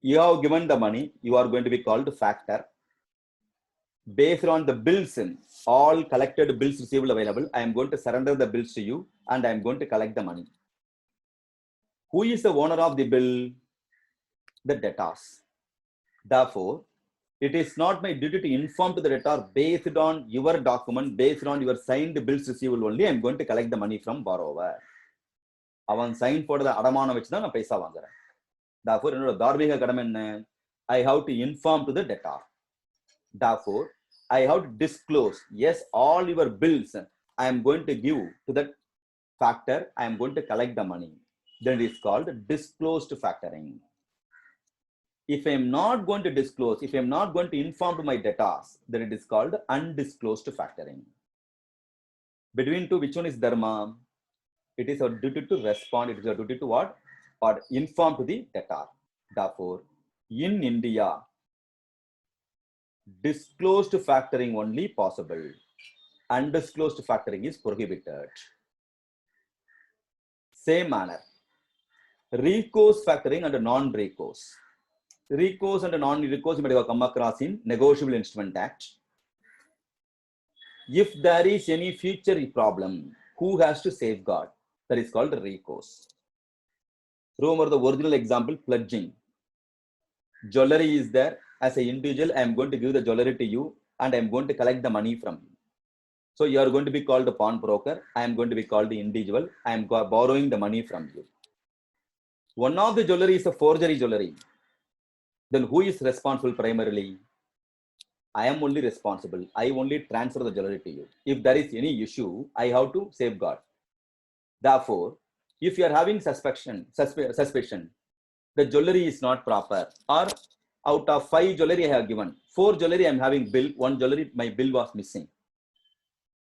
You have given the money, you are going to be called factor. Based on the bills, all collected bills receivable available, I am going to surrender the bills to you and I am going to collect the money. Who is the owner of the bill? The debtors. Therefore, it is not my duty to inform to the debtor based on your document, based on your signed bills receivable only, I am going to collect the money from borrower. அவன் sign போடுறத அடமானம் வச்சு தான் நான் பைசா வாங்குறேன். Therefore, என்னோட தார்மீக கடமை என்ன? I have to inform to the debtor. Therefore, I have to disclose, yes, all your bills I am going to give to that factor, I am going to collect the money. Then it is called disclosed factoring. If I am not going to disclose, if I am not going to inform to my debtors, then it is called undisclosed factoring. Between two, which one is dharma? It is our duty to respond. It is our duty to what? Or inform to the debtor. Therefore, in India, disclosed factoring only possible. Undisclosed factoring is prohibited. Same manner, recourse factoring and non-recourse. Recourse and non-recourse you might have come across in Negotiable Instrument Act. If there is any future problem, who has to safeguard? That is called recourse. Remember the original example, pledging. Jewelry is there. As an individual, I am going to give the jewelry to you and I am going to collect the money from you. So you are going to be called a pawnbroker. I am going to be called the individual. I am borrowing the money from you. One of the jewelry is a forgery jewelry. Then who is responsible primarily? I am only responsible. I only transfer the jewelry to you. If there is any issue, I have to safeguard. Therefore, if you are having suspicion, the jewelry is not proper, or out of 5 jewelry I have given, 4 jewelry I am having bill, 1 jewelry my bill was missing.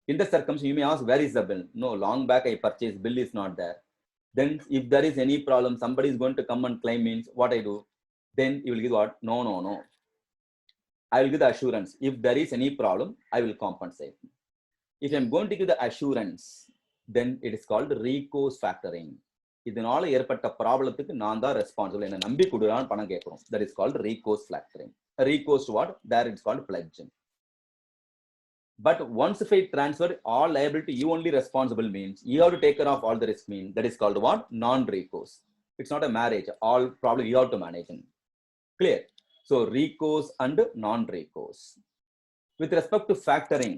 In the circumstance, you may ask, where is the bill? No, long back I purchased, bill is not there. Then if there is any problem, somebody is going to come and claim, means what I do? Then you will give what? No. I will give the assurance. If there is any problem, I will compensate. If I am going to give the assurance, then it is called recourse factoring. இதனால ஏற்பட்ட ப்ராப்ளத்துக்கு நான் தான் responsible, என்ன நம்பி கொடுறான்னு பணம் கேட்கணும். That is called recourse factoring. Recourse what? There it's called pledging. But once if I transfer all liability, you only responsible means you have to take care of all the risk means that is called what? Non-recourse. It's not a marriage. All problem you have to manage. Clear? So recourse and non-recourse. With respect to factoring,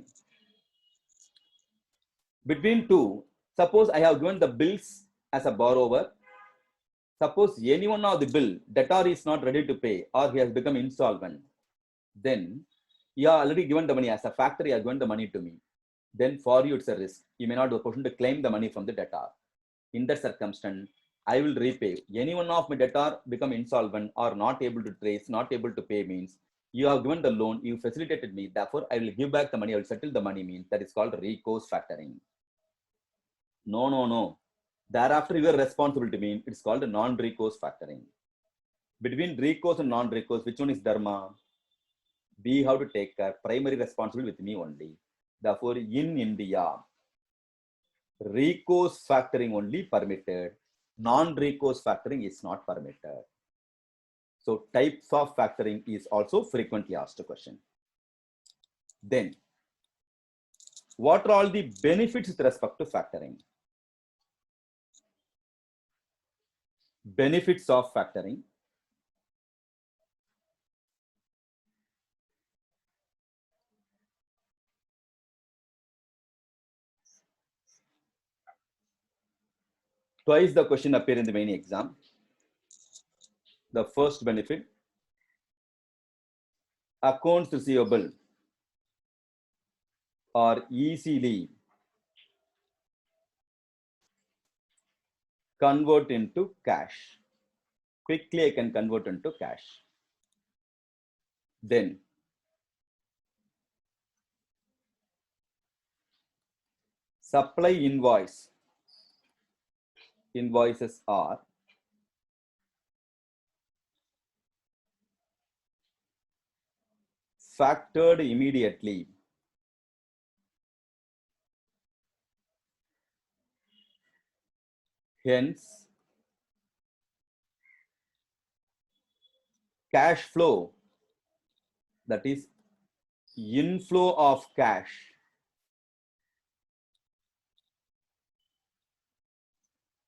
between two, suppose I have given the bills as a borrower. Suppose any one of the bill, debtor is not ready to pay or he has become insolvent. Then you have already given the money as a factor, you have given the money to me. Then for you it's a risk. You may not be able to claim the money from the debtor. In that circumstance, I will repay. Any one of my debtor become insolvent or not able to trace, not able to pay means you have given the loan, you facilitated me. Therefore, I will give back the money. I will settle the money means that is called recourse factoring. No. Thereafter, you are responsible to me. It's called non-recourse factoring. Between recourse and non-recourse, which one is dharma? We have to take care. Primary responsibility with me only. Therefore, in India, recourse factoring only permitted. Non-recourse factoring is not permitted. So, types of factoring is also frequently asked question. Then, what are all the benefits with respect to factoring? Benefits of factoring. Twice the question appear in the main exam. The first benefit, accounts receivable are easily convert into cash. Quickly I can convert into cash. Then supply invoices are factored immediately. Hence, cash flow, that is inflow of cash,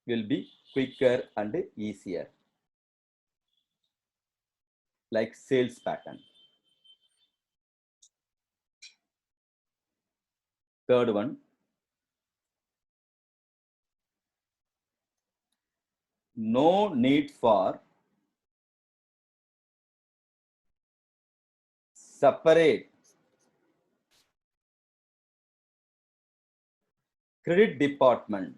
will be quicker and easier, like sales pattern. Third one, no need for separate credit department.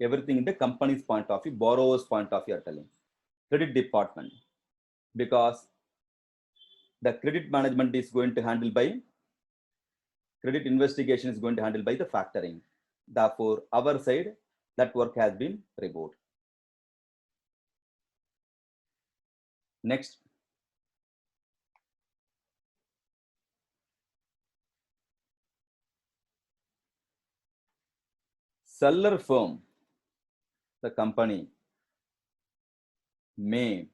Everything in the company's point of view, borrower's point of view are telling. Credit department, because the credit management is going to handle by, credit investigation is going to handle by the factoring. Therefore, our side, that work has been removed. Next, seller firm, the company may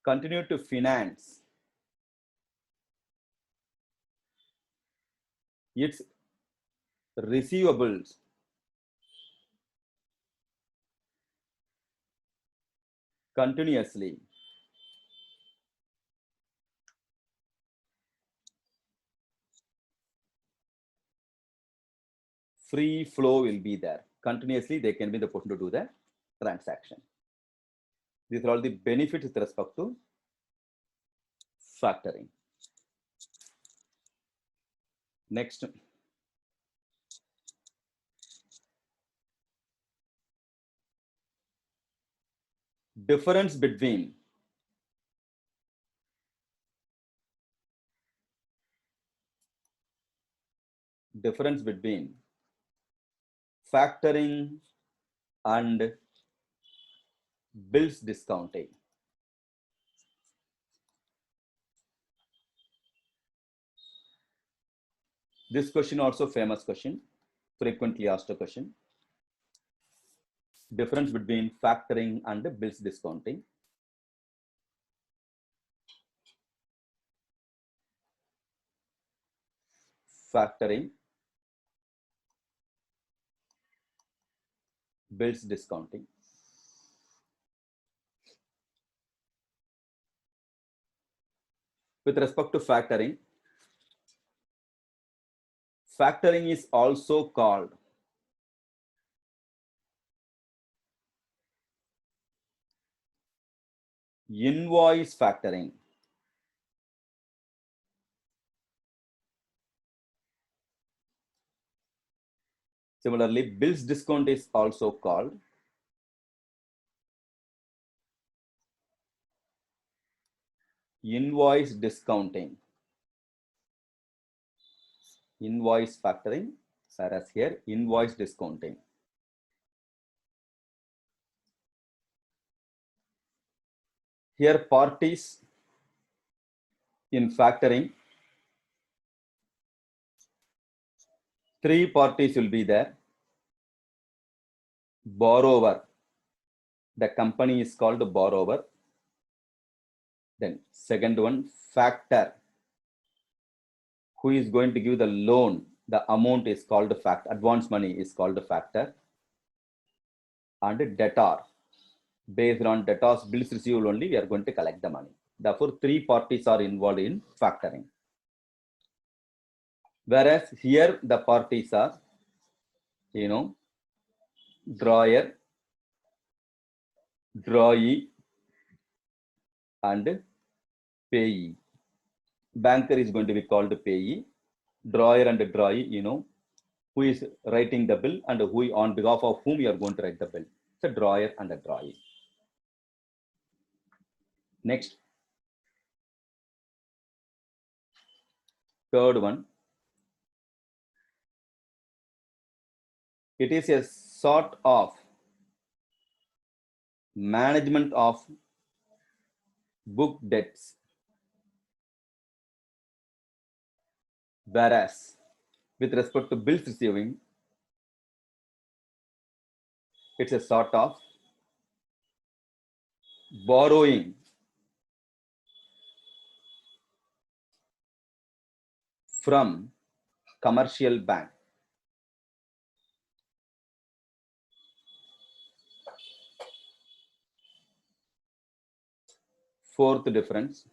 continue to finance its receivables continuously. Free flow will be there. Continuously, they can be in the position to do the transaction. These are all the benefits with respect to factoring. Next, difference between factoring and bills discounting. This question also famous question, frequently asked a question. Difference between factoring and bills discounting. Factoring, bills discounting. With respect to factoring, factoring is also called invoice factoring. Similarly, bills discount is also called invoice discounting. Invoice factoring, whereas here invoice discounting. Here parties in factoring, three parties will be there. Borrower, the company is called borrower. Then second one, factor, who is going to give the loan, the amount is called factor, advance money is called factor. And debtor, based on debtors bills received only, we are going to collect the money. Therefore, three parties are involved in factoring. Whereas here the parties are drawer, drawee, and payee. Banker is going to be called payee. Drawer and drawee, who is writing the bill and who on behalf of whom you are going to write the bill. It's a drawer and a drawee. Next, third one. It is a sort of management of book debts, whereas with respect to bills receiving, it's a sort of borrowing from commercial bank. Fourth difference,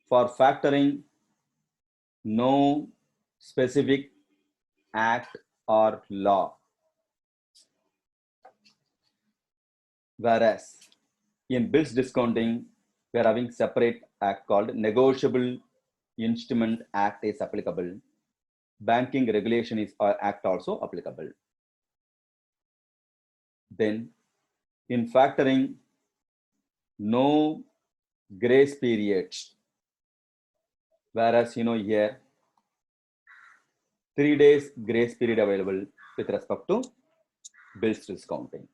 for factoring, no specific act or law, whereas in bills discounting, we are having separate act called Negotiable Instrument Act is applicable. Banking regulation is act also applicable. Then in factoring, no grace periods, whereas here 3 days grace period available with respect to bills discounting.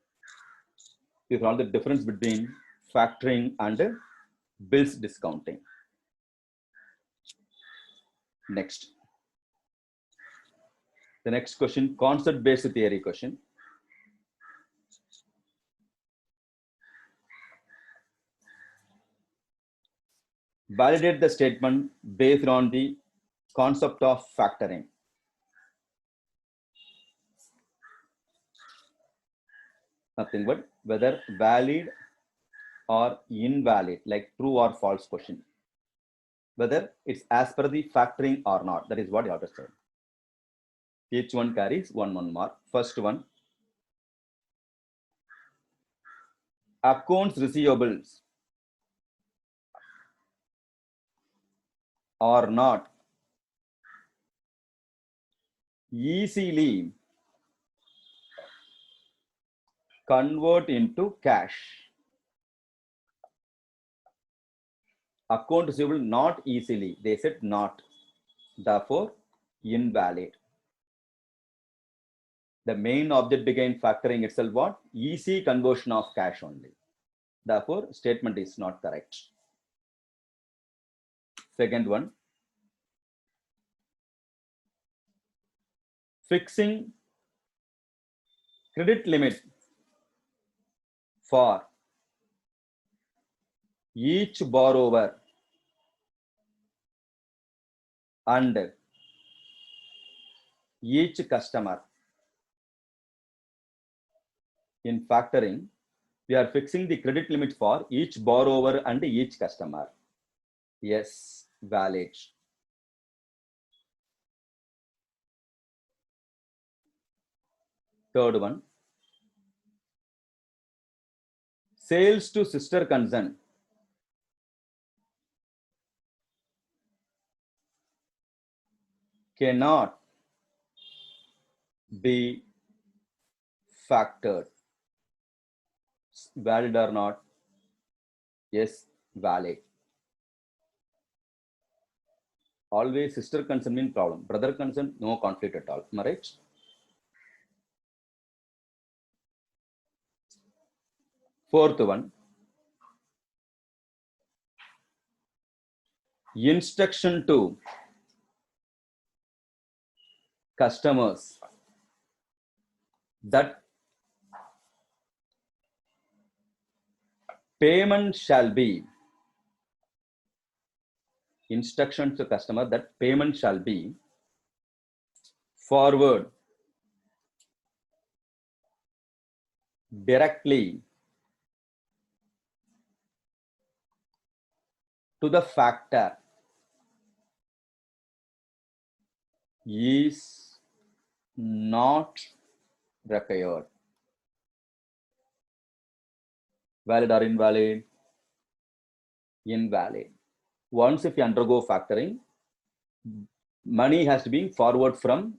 These are all the difference between factoring and bills discounting. Next, the next question, concept based theory question. Validate the statement based on the concept of factoring. Nothing but whether valid or invalid, like true or false question. Whether it's as per the factoring or not. That is what you have to say. Each one carries one mark. First one, accounts receivables are not easily convert into cash. Account receivable not easily. They said not. Therefore, invalid. The main object behind factoring itself what? Easy conversion of cash only. Therefore, statement is not correct. Second one, fixing credit limit for each borrower and each customer. In factoring, we are fixing the credit limit for each borrower and each customer. Yes, valid. Third one, sales to sister concern cannot be factored. Valid or not? Yes, valid. Always sister concern means problem. Brother concern, no conflict at all. Am I right? Fourth one, instruction to customers that payment shall be, instruction to customer that payment shall be forward directly to the factor is not required. Valid or invalid? Invalid. Once if you undergo factoring, money has to be forward from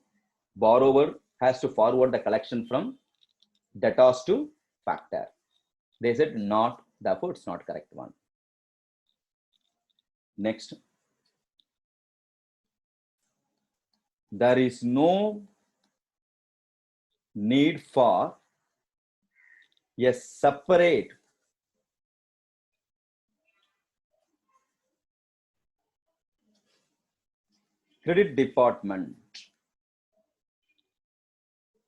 borrower, has to forward the collection from debtors to factor. They said not, therefore it's not correct one. Next. There is no need for a separate credit department.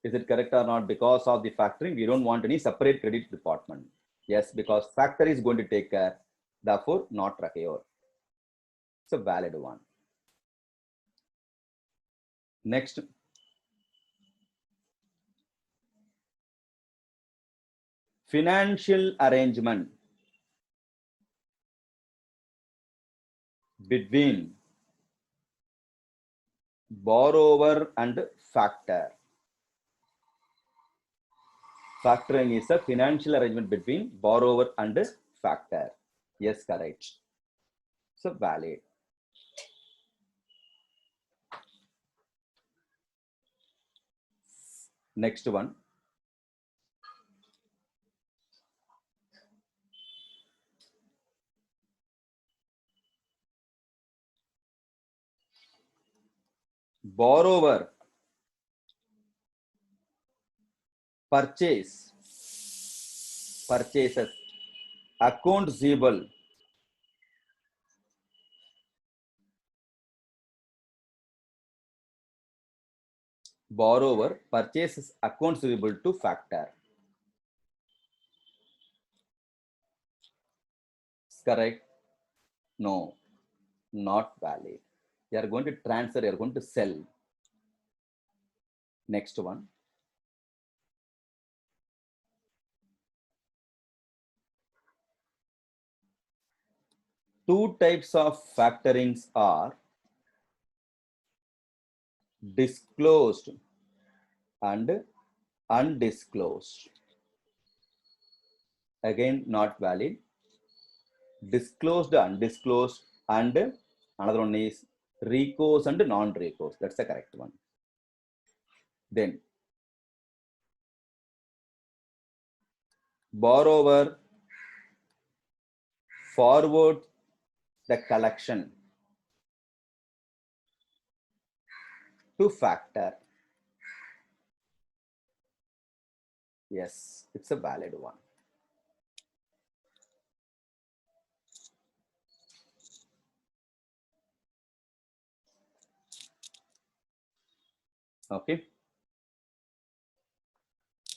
Is it correct or not? Because of the factoring, we don't want any separate credit department. Yes, because factor is going to take care, therefore not required. It's a valid one. Next. Financial arrangement between borrower and factor. Factoring is a financial arrangement between borrower and factor. Yes, correct. So valid. Next one. Borrower purchases account receivable borrower purchases accounts receivable to factor. Correct? No, not valid. You are going to transfer, you are going to sell. Next one. Two types of factorings are disclosed and undisclosed. Again, not valid. Disclosed, undisclosed, and another one is recourse and non-recourse. That's the correct one. Then borrower forward the collection to factor. Yes, it's a valid one. Okay.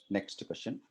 Next question.